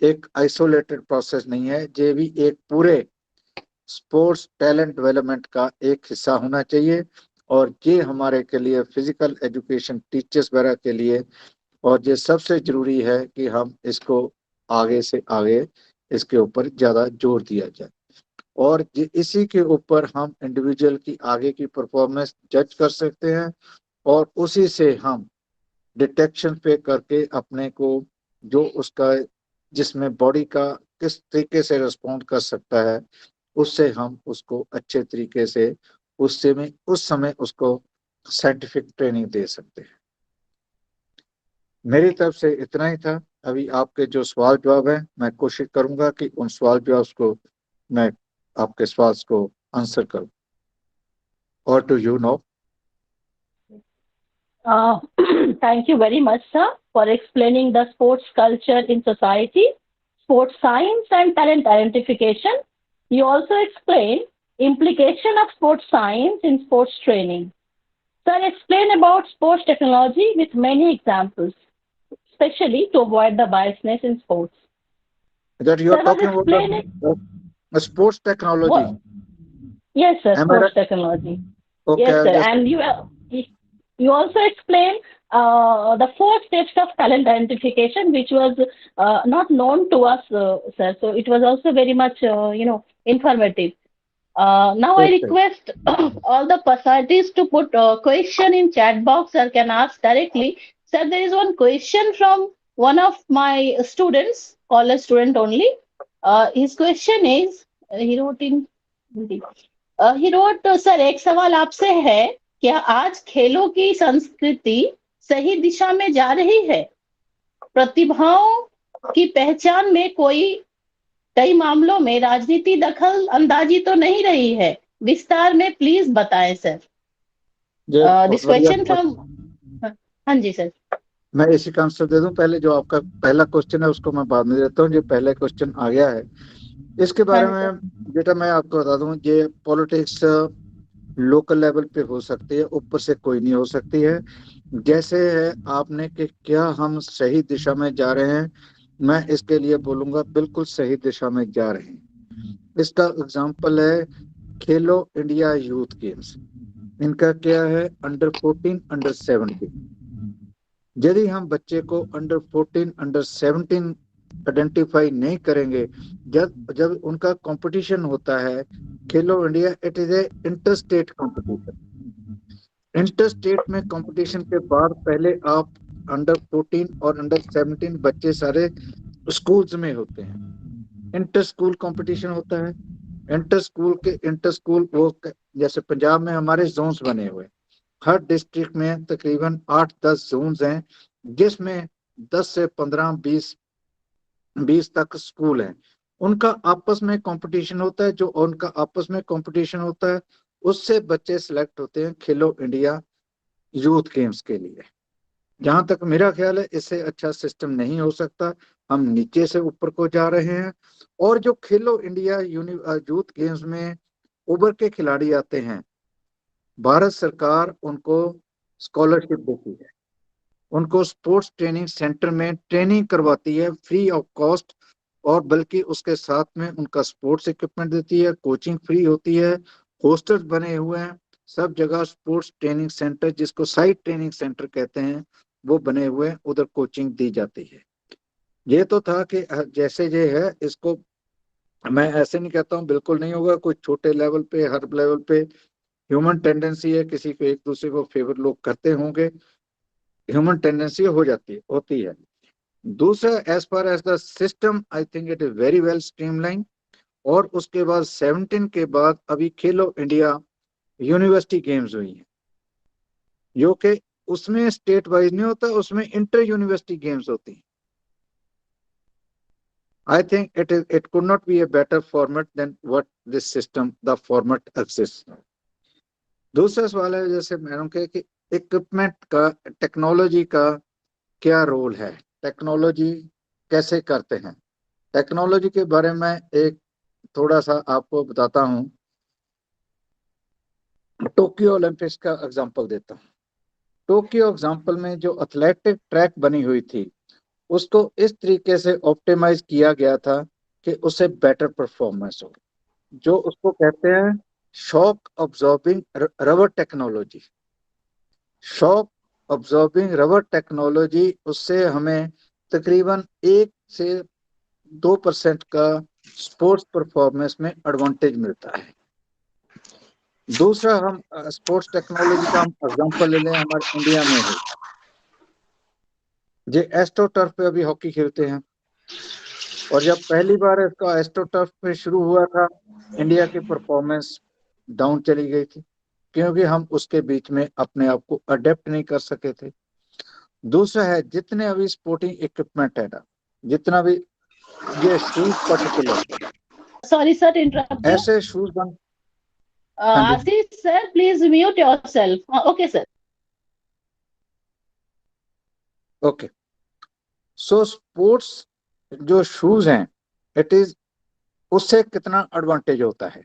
एक आइसोलेटेड प्रोसेस नहीं है, ये भी एक पूरे स्पोर्ट्स टैलेंट डेवलपमेंट का एक हिस्सा होना चाहिए। और ये हमारे के लिए फिजिकल एजुकेशन टीचर्स वगैरह के लिए, और ये सबसे जरूरी है कि हम इसको आगे से आगे इसके ऊपर ज्यादा जोर दिया जाए। और इसी के ऊपर हम इंडिविजुअल की आगे की परफॉर्मेंस जज कर सकते हैं, और उसी से हम डिटेक्शन पे करके अपने को जो उसका जिसमें बॉडी का किस तरीके से रिस्पॉन्ड कर सकता है उससे हम उसको अच्छे तरीके से उससे में उस समय उसको साइंटिफिक ट्रेनिंग दे सकते हैं। मेरी तरफ से इतना ही था। अभी आपके जो सवाल जवाब है मैं कोशिश करूंगा कि उन सवाल जवाब को मैं आपके सवाल को आंसर करूं। और to you know Uh, thank you very much, sir, for explaining the sports culture in society, sports science, and talent identification. You also explained implication of sports science in sports training. Sir, explain about sports technology with many examples, especially to avoid the biasness in sports. that you are Sir was talking about explaining the sports technology. what? Yes, sir, Am I sports right? technology. Okay, Yes, I'll sir, just and you also explained the 4 steps of talent identification, which was not known to us, sir. So it was also very much, informative. Now I okay. request all the personalities to put a question in chat box or can ask directly. Sir, there is one question from one of my students, college student only. His question is, he wrote in Hindi. He wrote, sir एक सवाल आपसे है, क्या आज खेलों की संस्कृति सही दिशा में जा रही है? प्रतिभाओं की पहचान में कई मामलों में राजनीति दखल अंदाजी तो नहीं रही है? विस्तार में प्लीज बताएं सर। ये बहुत दिस बढ़िया क्वेश्चन फ्रॉम, हाँ जी सर। मैं इसी का आंसर दे दूं। पहले जो आपका पहला क्वेश्चन है उसको मैं बाद में देता हूँ। जो पहले क्वेश्चन आ गया है इसके हाँ बारे जी सर। में बेटा मैं आपको बता दूं, ये पॉलिटिक्स लोकल लेवल पे हो सकती है, ऊपर से कोई नहीं हो सकती है। जैसे है आपने कि क्या हम सही दिशा में जा रहे हैं, मैं इसके लिए बोलूंगा बिल्कुल सही दिशा में जा रहे हैं। इसका एग्जांपल है खेलो इंडिया यूथ गेम्स। इनका क्या है अंडर 14 अंडर 17। यदि हम बच्चे को अंडर 14 अंडर 17 आइडेंटिफाई नहीं करेंगे, जब जब उनका कंपटीशन होता है खेलो India, it is A inter state competition. Inter state में कंपटीशन के बाद पहले आप अंडर 14 और अंडर 17 बच्चे सारे स्कूल्स में होते हैं। इंटर स्कूल कंपटीशन होता है। इंटर स्कूल वो जैसे पंजाब में हमारे जोन्स बने हुए, हर डिस्ट्रिक्ट में तकरीबन 8-10 जोन्स हैं जिसमें 10 से 15 20 तक स्कूल हैं। उनका आपस में कंपटीशन होता है। जो उनका आपस में कंपटीशन होता है उससे बच्चे सिलेक्ट होते हैं खेलो इंडिया यूथ गेम्स के लिए। जहां तक मेरा ख्याल है इससे अच्छा सिस्टम नहीं हो सकता। हम नीचे से ऊपर को जा रहे हैं। और जो खेलो इंडिया यूथ गेम्स में उभर के खिलाड़ी आते हैं, भारत सरकार उनको स्कॉलरशिप देती है, उनको स्पोर्ट्स ट्रेनिंग सेंटर में ट्रेनिंग करवाती है फ्री ऑफ कॉस्ट। और बल्कि उसके साथ में उनका स्पोर्ट्स इक्विपमेंट देती है, कोचिंग फ्री होती है, हॉस्टल्स बने हुए हैं सब जगह। स्पोर्ट्स ट्रेनिंग सेंटर जिसको साइट ट्रेनिंग सेंटर कहते हैं वो बने हुए हैं, उधर कोचिंग दी जाती है। ये तो था कि जैसे ये है इसको मैं ऐसे नहीं कहता हूँ बिल्कुल नहीं होगा। कोई छोटे लेवल पे हर लेवल पे ह्यूमन टेंडेंसी है, किसी को एक दूसरे को फेवर लोग करते होंगे, ह्यूमन टेंडेंसी हो जाती है होती है। दूसरा as far as the system I think it is very well streamline. और उसके बाद 17 के बाद अभी खेलो इंडिया यूनिवर्सिटी गेम्स हुई हैं जो कि उसमें स्टेट वाइज नहीं होता, उसमें इंटर यूनिवर्सिटी गेम्स होती हैं। I think it could not be a better format than what this system the format exists. दूसरा सवाल है जैसे मैंने कहा कि इक्विपमेंट का टेक्नोलॉजी का क्या रोल है, टेक्नोलॉजी कैसे करते हैं, टेक्नोलॉजी के बारे में एक थोड़ा सा आपको बताता हूं। टोक्यो ओलंपिक्स का एग्जांपल देता हूं। टोक्यो एग्जांपल में जो एथलेटिक ट्रैक बनी हुई थी, उसको इस तरीके से ऑप्टिमाइज किया गया था कि उससे बेटर परफॉर्मेंस हो, जो उसको कहते हैं shock absorbing rubber technology. Shock absorbing rubber technology, उससे हमें तकरीबन 1 से 2% का स्पोर्ट्स परफॉर्मेंस में एडवांटेज मिलता है। दूसरा, हम स्पोर्ट्स टेक्नोलॉजी का हम एग्जांपल ले लें, हमारे इंडिया में है जो एस्ट्रो टर्फ पे अभी हॉकी खेलते हैं। और जब पहली बार इसका एस्ट्रो टर्फ पे शुरू हुआ था, इंडिया की परफॉर्मेंस डाउन चली गई थी, क्योंकि हम उसके बीच में अपने आप को अडेप्ट नहीं कर सके थे। दूसरा है, जितने अभी स्पोर्टिंग इक्विपमेंट है ना, जितना भी ये shoes particular, Sorry, sir, to interrupt you. ऐसे शूज बन। हाँ जी, Ashish, sir, please mute yourself. Okay, sir. Okay. So sports जो शूज हैं, इट इज, उससे कितना एडवांटेज होता है।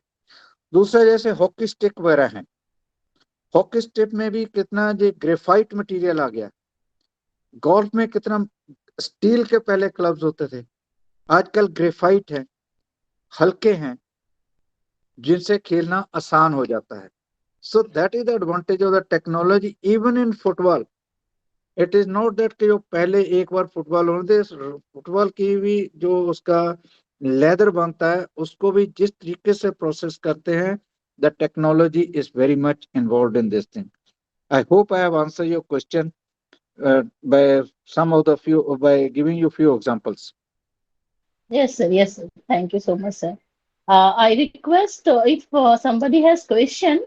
दूसरा, जैसे हॉकी स्टिक वगैरह हैं, हॉकी स्टिक में भी कितना जो ग्रेफाइट मटेरियल आ गया। गोल्फ में कितना स्टील के पहले क्लब्स होते थे, आजकल ग्रेफाइट है, हल्के हैं, जिनसे खेलना आसान हो जाता है। So that is the advantage of the technology even in football. It is not that कि जो पहले एक बार फुटबॉल होने, फुटबॉल की भी जो उसका लेदर बनता है, उसको भी जिस तरीके से प्रोसेस करते हैं, the technology is very much involve in this thing. I hope I have answer your question by some of the few, by giving you few examples. Yes, sir. Yes, sir. Thank you so much, sir. I request if somebody has question,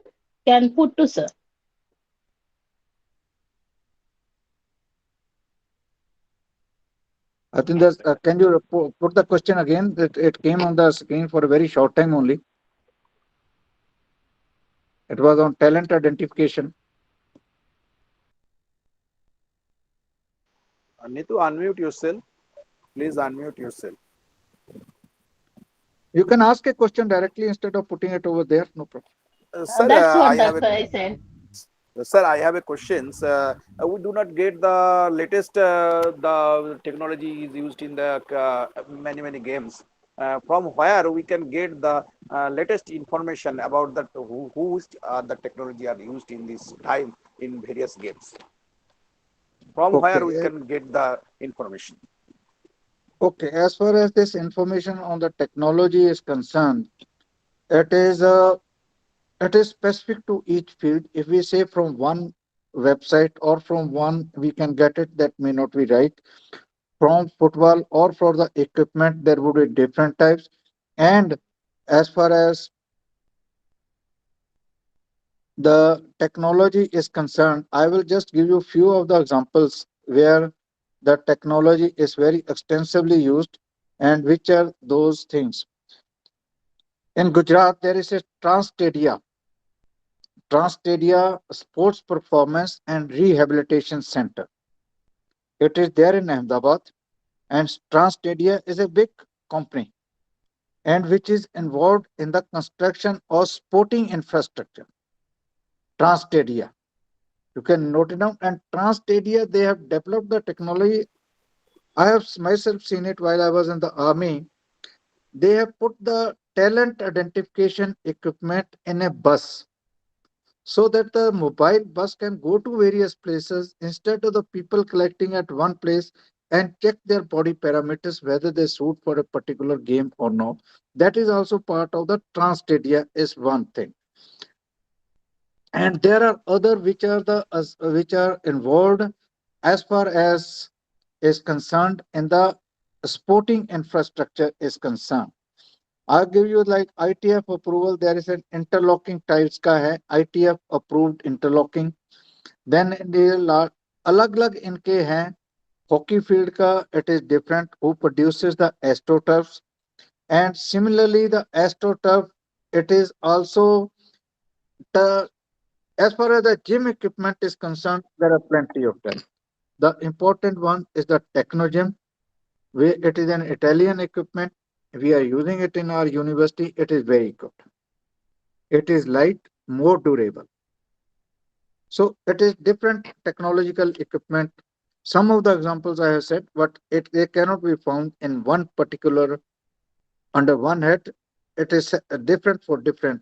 can put to sir. I think that can you put the question again? It came on the screen for a very short time only. It was on talent identification. Need to unmute yourself. Please unmute yourself. You can ask a question directly instead of putting it over there. No problem. Sir, That's what I have I said. Sir, I have a question. We do not get the latest the technology is used in the many games. From where we can get the latest information about that who's the technology are used in this time in various games. From where we Okay. can get the information. Okay. As far as this information on the technology is concerned, it is specific to each field. If we say from one website or from one we can get it, that may not be right. From football or for the equipment, there would be different types. And as far as the technology is concerned, I will just give you few of the examples where the technology is very extensively used and which are those things. In Gujarat, there is a Transtadia Sports Performance and Rehabilitation Center. It is there in Ahmedabad, and Transtadia is a big company and which is involved in the construction of sporting infrastructure. Transtadia, you can note it down. And Transtadia, they have developed the technology. I have myself seen it while I was in the army. They have put the talent identification equipment in a bus, so that the mobile bus can go to various places instead of the people collecting at one place and check their body parameters whether they suit for a particular game or not. That is also part of the Transtadia is one thing. And there are other which are which are involved as far as is concerned in the sporting infrastructure is concerned. I'll give you like ITF approval. There is an interlocking tiles का है, ITF approved interlocking. Then अलग अलग इनके हैं. Hockey field का, it is different who produces the astroturfs. And similarly the astroturf, it is also the, as far as the gym equipment is concerned, there are plenty of them. The important one is the technogym. It is an Italian equipment. We are using it in our university. It is very good. It is light, more durable. So it is different technological equipment. Some of the examples I have said, but they cannot be found in one particular under one head. It is different for different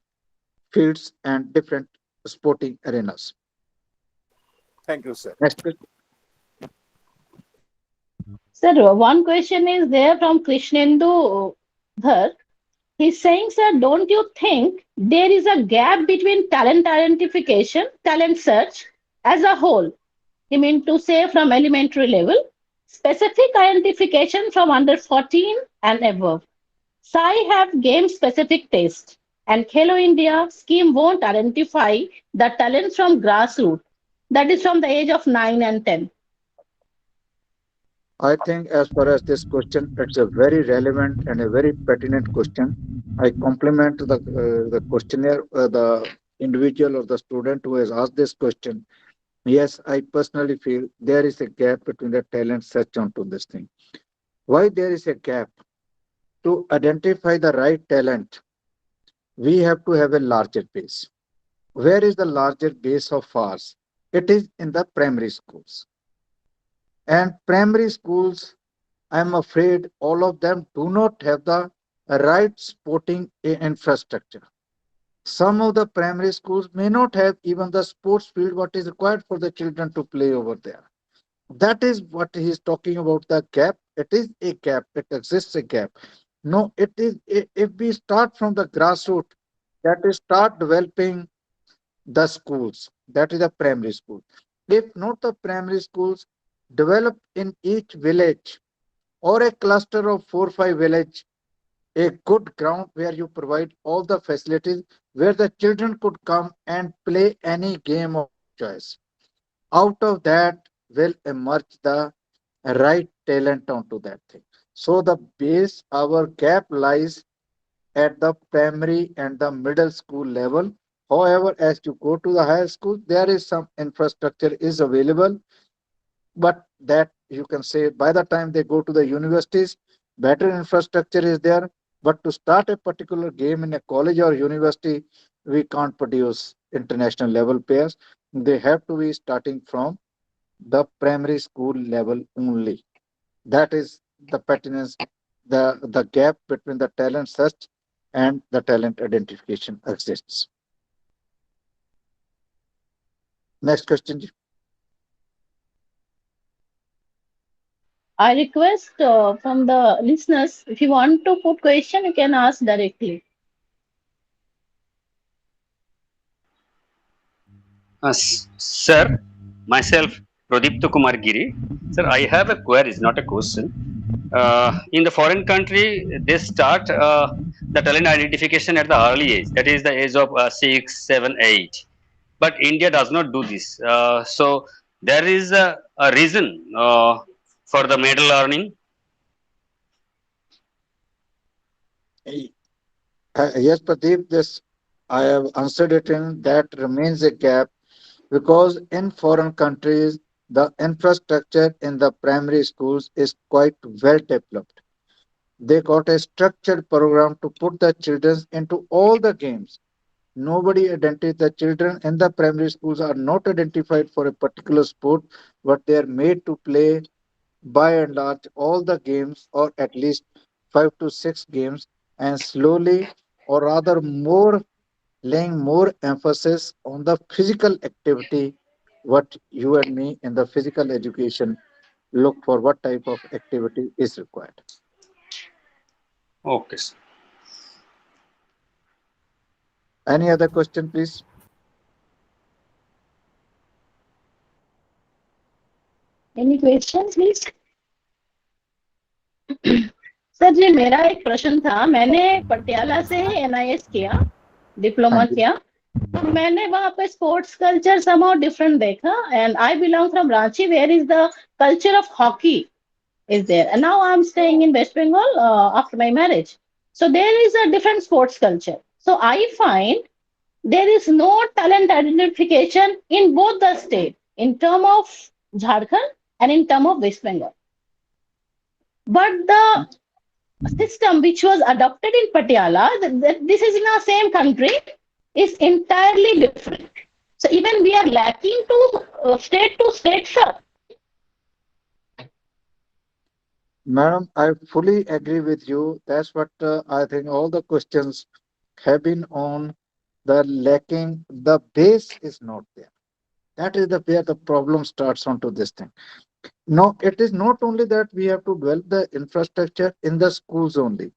fields and different sporting arenas. Thank you, sir. Next question. Sir, one question is there from Krishnendu Dhar. He's saying, sir, don't you think there is a gap between talent identification, talent search as a whole? He meant to say from elementary level, specific identification from under 14 and above. Sai have game specific taste, and Khelo India scheme won't identify the talents from grassroots. That is from the age of 9 and 10. I think as far as this question, it's a very relevant and a very pertinent question. I compliment the questionnaire, the individual or the student who has asked this question. Yes, I personally feel there is a gap between the talent search onto this thing. Why there is a gap? To identify the right talent, we have to have a larger base. Where is the larger base of ours? It is in the primary schools. And primary schools, I'm afraid all of them do not have the right sporting infrastructure. Some of the primary schools may not have even the sports field what is required for the children to play over there. That is what he is talking about, the gap. It is a gap. It exists a gap. No, it is if we start from the grassroots, that is start developing the schools. That is the primary school. If not the primary schools, develop in each village or a cluster of 4 or 5 village a good ground where you provide all the facilities where the children could come and play any game of choice. Out of that will emerge the right talent onto that thing. So the base, our gap lies at the primary and the middle school level. However, as you go to the higher school, there is some infrastructure is available, but that you can say by the time they go to the universities, better infrastructure is there. But to start a particular game in a college or university, we can't produce international level players. They have to be starting from the primary school level only. That is the pertinence, the gap between the talent search and the talent identification exists. Next question. Ji. I request from the listeners, if you want to put question, you can ask directly. Sir, myself, Pradipta Kumar Giri. Sir, I have a query, not a question. In the foreign country, they start the talent identification at the early age, that is the age of 6, 7, 8. But India does not do this. So there is a reason for the middle learning. Yes, Pradeep, this I have answered it in that remains a gap because in foreign countries, the infrastructure in the primary schools is quite well developed. They got a structured program to put the children into all the games. Nobody identified the children in the primary schools are not identified for a particular sport, but they are made to play by and large all the games or at least 5 to 6 games and slowly or rather more laying more emphasis on the physical activity what you and me in the physical education look for what type of activity is required. Okay, sir. Any other question, please? Any question, please? Sir जी मेरा एक प्रश्न था मैंने पटियाला से NIS किया diploma Thank you. किया तो मैंने वहां पे स्पोर्ट्स कल्चर somehow डिफरेंट देखा and I belong from Ranchi where is the culture of hockey is there and now I'm staying in West Bengal after my marriage, so there is a different sports culture. So I find there is no talent identification in both the state in term of Jharkhand and in term of West Bengal. but the system which was adopted in Patiala, this is in our same country, is entirely different. So even we are lacking to state, sir. Madam, I fully agree with you. That's what I think all the questions have been on the lacking. The base is not there. That is the where the problem starts onto this thing. No, it is not only that we have to develop the infrastructure in the schools only,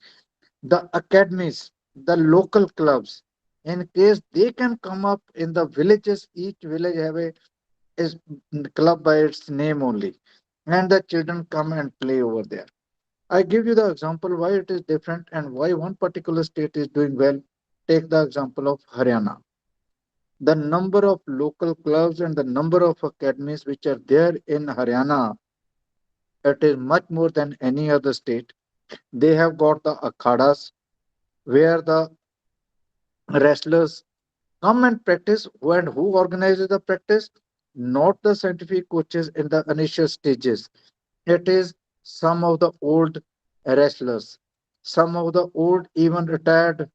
the academies, the local clubs, in case they can come up in the villages, each village have a is club by its name only, and the children come and play over there. I give you the example why it is different and why one particular state is doing well. Take the example of Haryana. The number of local clubs and the number of academies which are there in Haryana, it is much more than any other state. They have got the akhadas where the wrestlers come and practice. And who organizes the practice? Not the scientific coaches in the initial stages. It is some of the old wrestlers, some of the old, even retired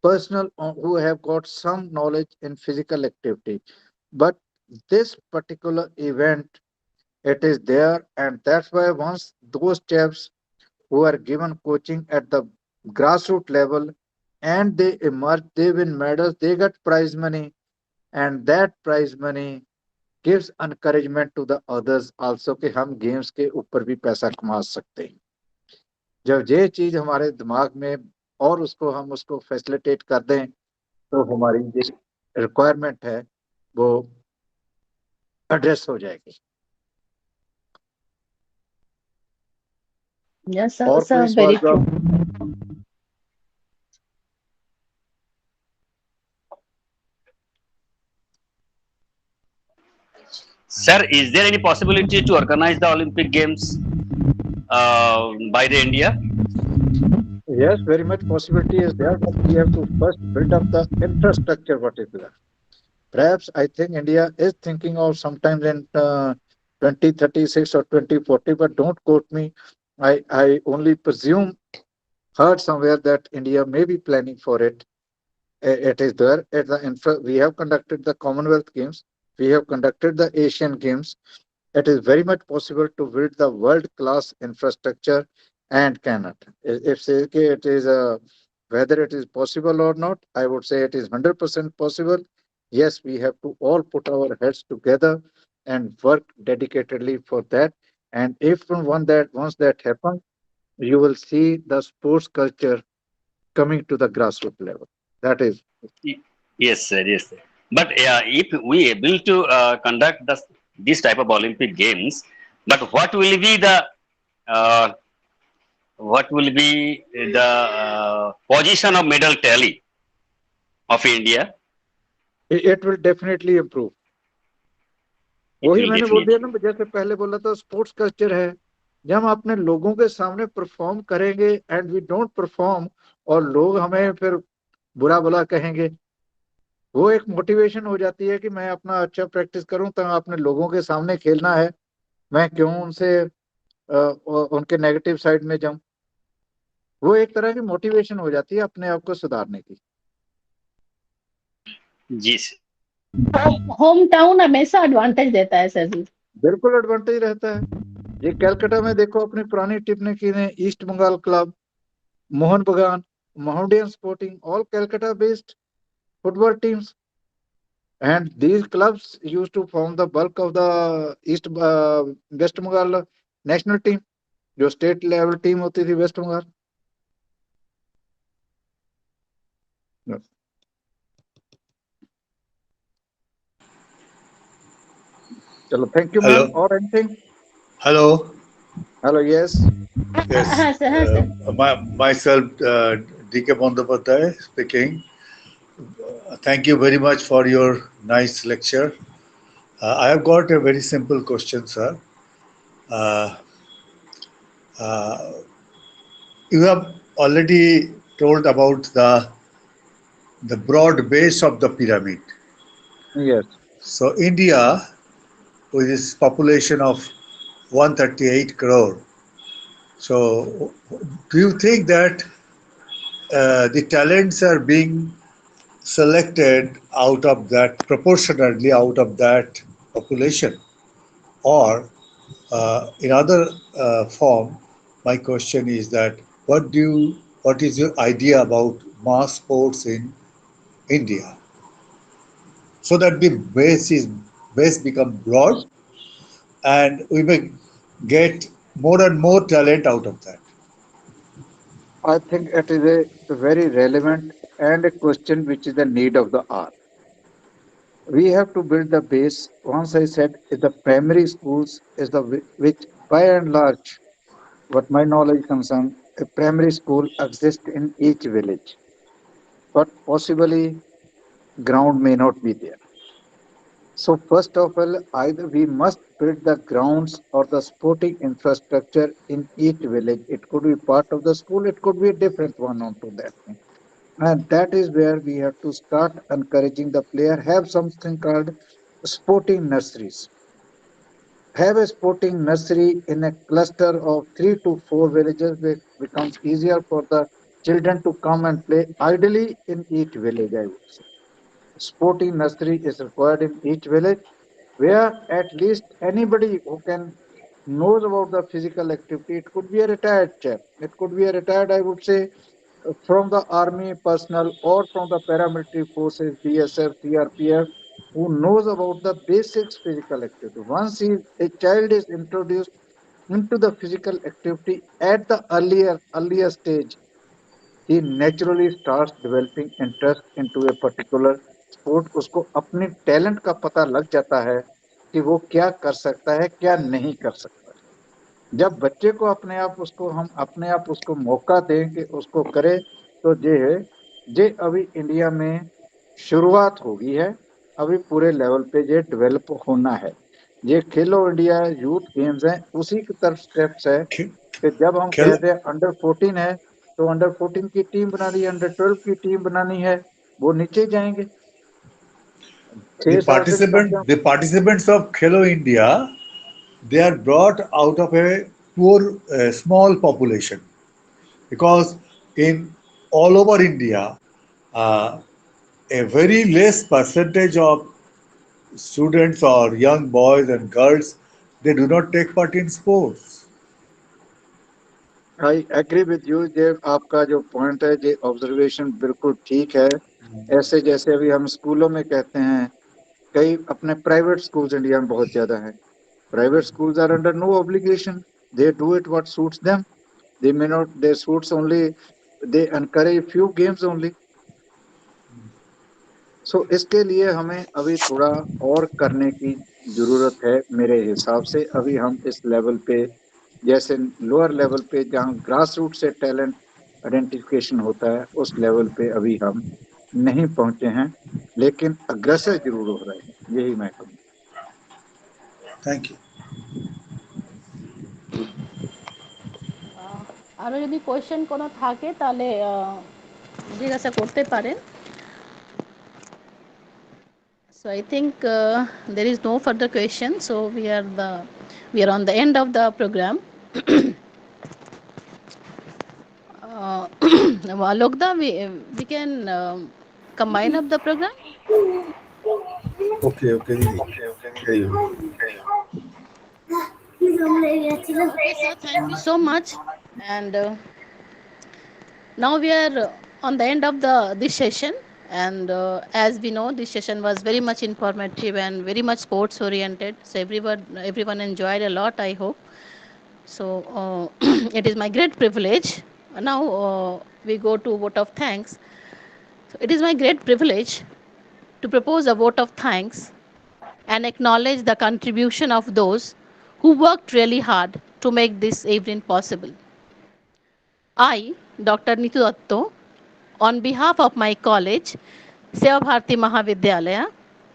personnel who have got some knowledge in physical activity. But this particular event, it is there, and that's why once those chaps who are given coaching at the grassroots level and they emerge, they win medals, they get prize money, and that prize money gives encouragement to the others also कि हम games के ऊपर भी पैसा कमा सकते हैं. जब ये चीज हमारे दिमाग में और उसको हम उसको फैसिलिटेट कर दें तो हमारी जो रिक्वायरमेंट है वो एड्रेस हो जाएगी. Yes, sir, और कोई sir, सवाल very जो true. Sir, is there any possibility to organize the Olympic Games by the India? Yes, very much possibility is there, but we have to first build up the infrastructure. What is there? Perhaps I think India is thinking of sometimes in 2036 or 2040, but don't quote me. I only presume, heard somewhere that India may be planning for it. It is there. At the we have conducted the Commonwealth Games. We have conducted the Asian Games. It is very much possible to build the world-class infrastructure and cannot. If say okay, it is whether it is possible or not, I would say it is 100% possible. Yes, we have to all put our heads together and work dedicatedly for that. And if once that happens, you will see the sports culture coming to the grassroots level. That is. Yes, sir. Yes, sir. But if we able to conduct this type of Olympic Games, but uh, what will be the position of medal tally of India? It will definitely improve. It वही will मैंने बोल दिया definitely. ना, जैसे पहले बोला था sports culture है. जब हम अपने लोगों के सामने परफॉर्म करेंगे एंड वी डोंट परफॉर्म और लोग हमें फिर बुरा भला कहेंगे, वो एक मोटिवेशन हो जाती है कि मैं अपना अच्छा प्रैक्टिस करूं तो अपने लोगों के सामने खेलना है, मैं क्यों उनसे उनके नेगेटिव साइड में जाऊं. वो एक तरह की मोटिवेशन हो जाती है अपने आप को सुधारने की. जी sir. होम टाउन हमेशा एडवांटेज देता है सर जी. बिल्कुल एडवांटेज रहता है. ये कैलकाटा में देखो अपनी पुरानी टीम ने की ने ईस्ट बंगाल क्लब, मोहन बगान, Mohammedan Sporting, all Calcutta based football teams. And these clubs used to form the bulk of the West Bengal national team, जो स्टेट लेवल टीम होती थी वेस्ट बंगाल. चलो, थैंक यू मैम. और anything? Hello. Hello. Yes. Yes. हाँ sir, हाँ sir. Myself, D.K. Bandyopadhyay speaking. Thank you very much for your nice lecture. I have got a very simple question, sir. Uh, uh, you have already told about the broad base of the pyramid. Yes. So India, with its population of 138 crore, So, do you think that the talents are being selected out of that proportionately out of that population, or in other form, my question is that what is your idea about mass sports in India, so that the base become broad and we may get more and more talent out of that. I think it is a very relevant and a question which is the need of the hour. We have to build the base. Once I said the primary schools is the which by and large, what my knowledge concerns, a primary school exists in each village, but possibly ground may not be there. So first of all, either we must build the grounds or the sporting infrastructure in each village. It could be part of the school, it could be a different one onto that thing. And that is where we have to start encouraging the player, have something called sporting nurseries. Have a sporting nursery in a cluster of 3 to 4 villages, where it becomes easier for the children to come and play. Ideally, in each village, I would say. Sporting nursery is required in each village, where at least anybody who can knows about the physical activity, it could be a retired chap, it could be a retired, I would say, from the army personnel or from the paramilitary forces, BSF, CRPF, who knows about the basics physical activity. Once a child is introduced into the physical activity at the earlier stage, he naturally starts developing interest into a particular sport. उसको अपने talent का पता लग जाता है कि वो क्या कर सकता है, क्या नहीं कर सकता। जब बच्चे को अपने आप उसको हम अपने आप उसको मौका दें कि उसको करे, तो जे अभी इंडिया में शुरुआत हो गई है, अभी पूरे लेवल पे ये डेवलप होना है। ये खेलो इंडिया यूथ गेम्स हैं, उसी की तरफ स्टेप्स है कि जब हम Khel- कहते हैं अंडर 14 है, तो अंडर 14 की टीम बनानी है, अंडर 12 की टीम बनानी है, वो नीचे जाएंगे। the 6 साल से निकलते the participants of Khelo India, they are brought out of a poor small population, because in all over India, uh, a very less percentage of students or young boys and girls, they do not take part in sports. I agree with you. ये आपका जो point है, ये observation बिल्कुल ठीक है। ऐसे जैसे अभी हम स्कूलों में कहते हैं, कई अपने प्राइवेट स्कूल्स इंडिया में बहुत ज्यादा है। Private schools are under no obligation, they do it what suits them, they may not, they suits only, they encourage few games only. So इसके लिए हमें अभी थोड़ा और करने की जरूरत है मेरे हिसाब से। अभी हम इस लेवल पे, जैसे लोअर लेवल पे जहाँ ग्रास रूट से टैलेंट आइडेंटिफिकेशन होता है, उस लेवल पे अभी हम नहीं पहुंचे हैं, लेकिन अग्रसर जरूर हो रहे हैं, यही मैं कहूँ। Thank you. আরো যদি কোয়েশ্চেন কোনো থাকে তাহলে জিজ্ঞাসা করতে পারেন। So I think there is no further question. So we are on the end of the program. Alokda, we can combine up the program. Okay, okay, Didi. Carry on. Okay, sir. Thank you so much. And now we are on the end of the this session. And as we know, this session was very much informative and very much sports oriented. So everyone enjoyed a lot, I hope. So it is my great privilege. Now we go to vote of thanks. So it is my great privilege to propose a vote of thanks and acknowledge the contribution of those who worked really hard to make this evening possible. I, Dr. Nitu Datto, on behalf of my college, Seva Bharati Mahavidyalaya,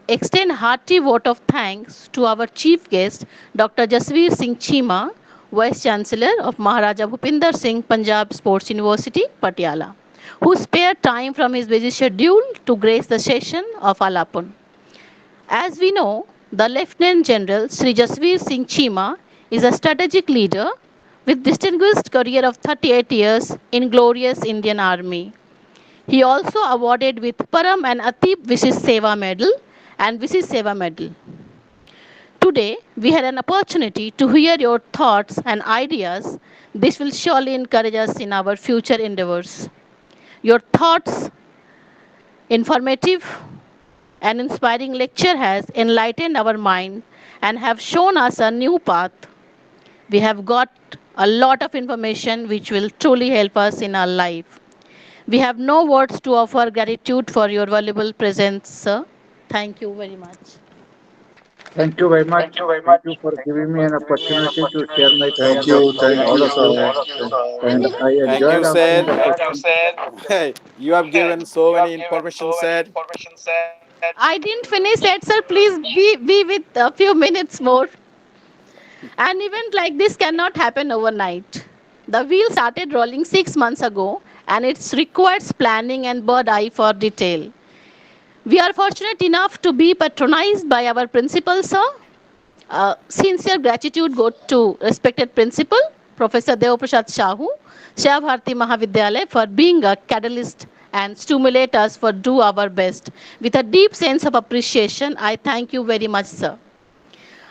extend hearty vote of thanks to our chief guest, Dr. Jasveer Singh CHEEMA, Vice Chancellor of Maharaja Bhupinder Singh Punjab Sports University, Patiala, who spared time from his busy schedule to grace the session of Alapan. As we know, the Lieutenant General Sri Jasveer Singh CHEEMA is a strategic leader with distinguished career of 38 years in glorious Indian Army. He also awarded with Param and Atip Visis Seva Medal and Visis Seva Medal. Today, we had an opportunity to hear your thoughts and ideas. This will surely encourage us in our future endeavors. Your thoughts, informative and inspiring lecture has enlightened our mind and have shown us a new path. We have got a lot of information which will truly help us in our life. We have no words to offer gratitude for your valuable presence, sir. Thank you very much. Thank you very much. Thank you for giving me an opportunity to share my thoughts with Thank all you, of you. sir. And I Thank you, enjoyed sir. answering the questions. Hey, you have given so many information, sir. I didn't finish it, sir. Please be with a few minutes more. An event like this cannot happen overnight. The wheel started rolling 6 months ago, and it requires planning and bird eye for detail. We are fortunate enough to be patronized by our principal, sir. Sincere gratitude goes to respected principal, Professor Devaprasad Shahu, Shiva Bharati Mahavidyalaya, for being a catalyst and stimulate us for do our best. With a deep sense of appreciation, I thank you very much, sir.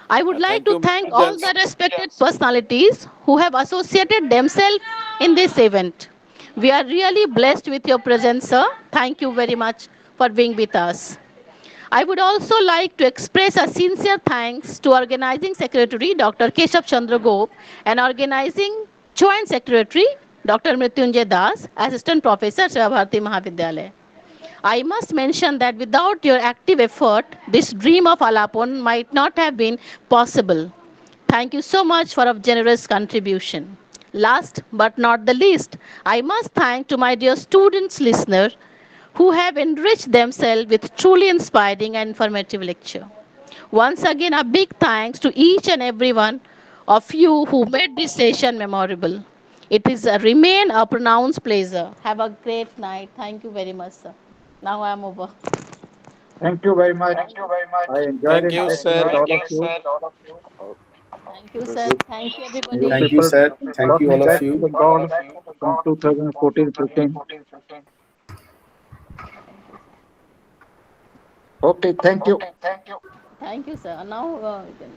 I would like Thank to you, thank Mr. all the respected personalities who have associated themselves in this event. We are really blessed with your presence, sir. Thank you very much for being with us. I would also like to express a sincere thanks to Organizing Secretary Dr. Keshav Chandra Gop and Organizing Joint Secretary Dr. Mrityunjay Das, Assistant Professor, Shiva Bharati Mahavidyalaya. I must mention that without your active effort, this dream of Alapan might not have been possible. Thank you so much for a generous contribution. Last but not the least, I must thank to my dear students, listeners, who have enriched themselves with truly inspiring and informative lecture. Once again, a big thanks to each and every one of you who made this session memorable. It is a remain a pronounced pleasure. Have a great night. Thank you very much, sir. Now I am over. Thank you very much. I enjoyed Thank you, interacting with sir. all of you. Thank you, sir. Thank you, You everybody. Thank you, people sir. Thank brought you, me all of back to you. the God from 2014-15. Okay, thank you. Thank you, sir. Now you can.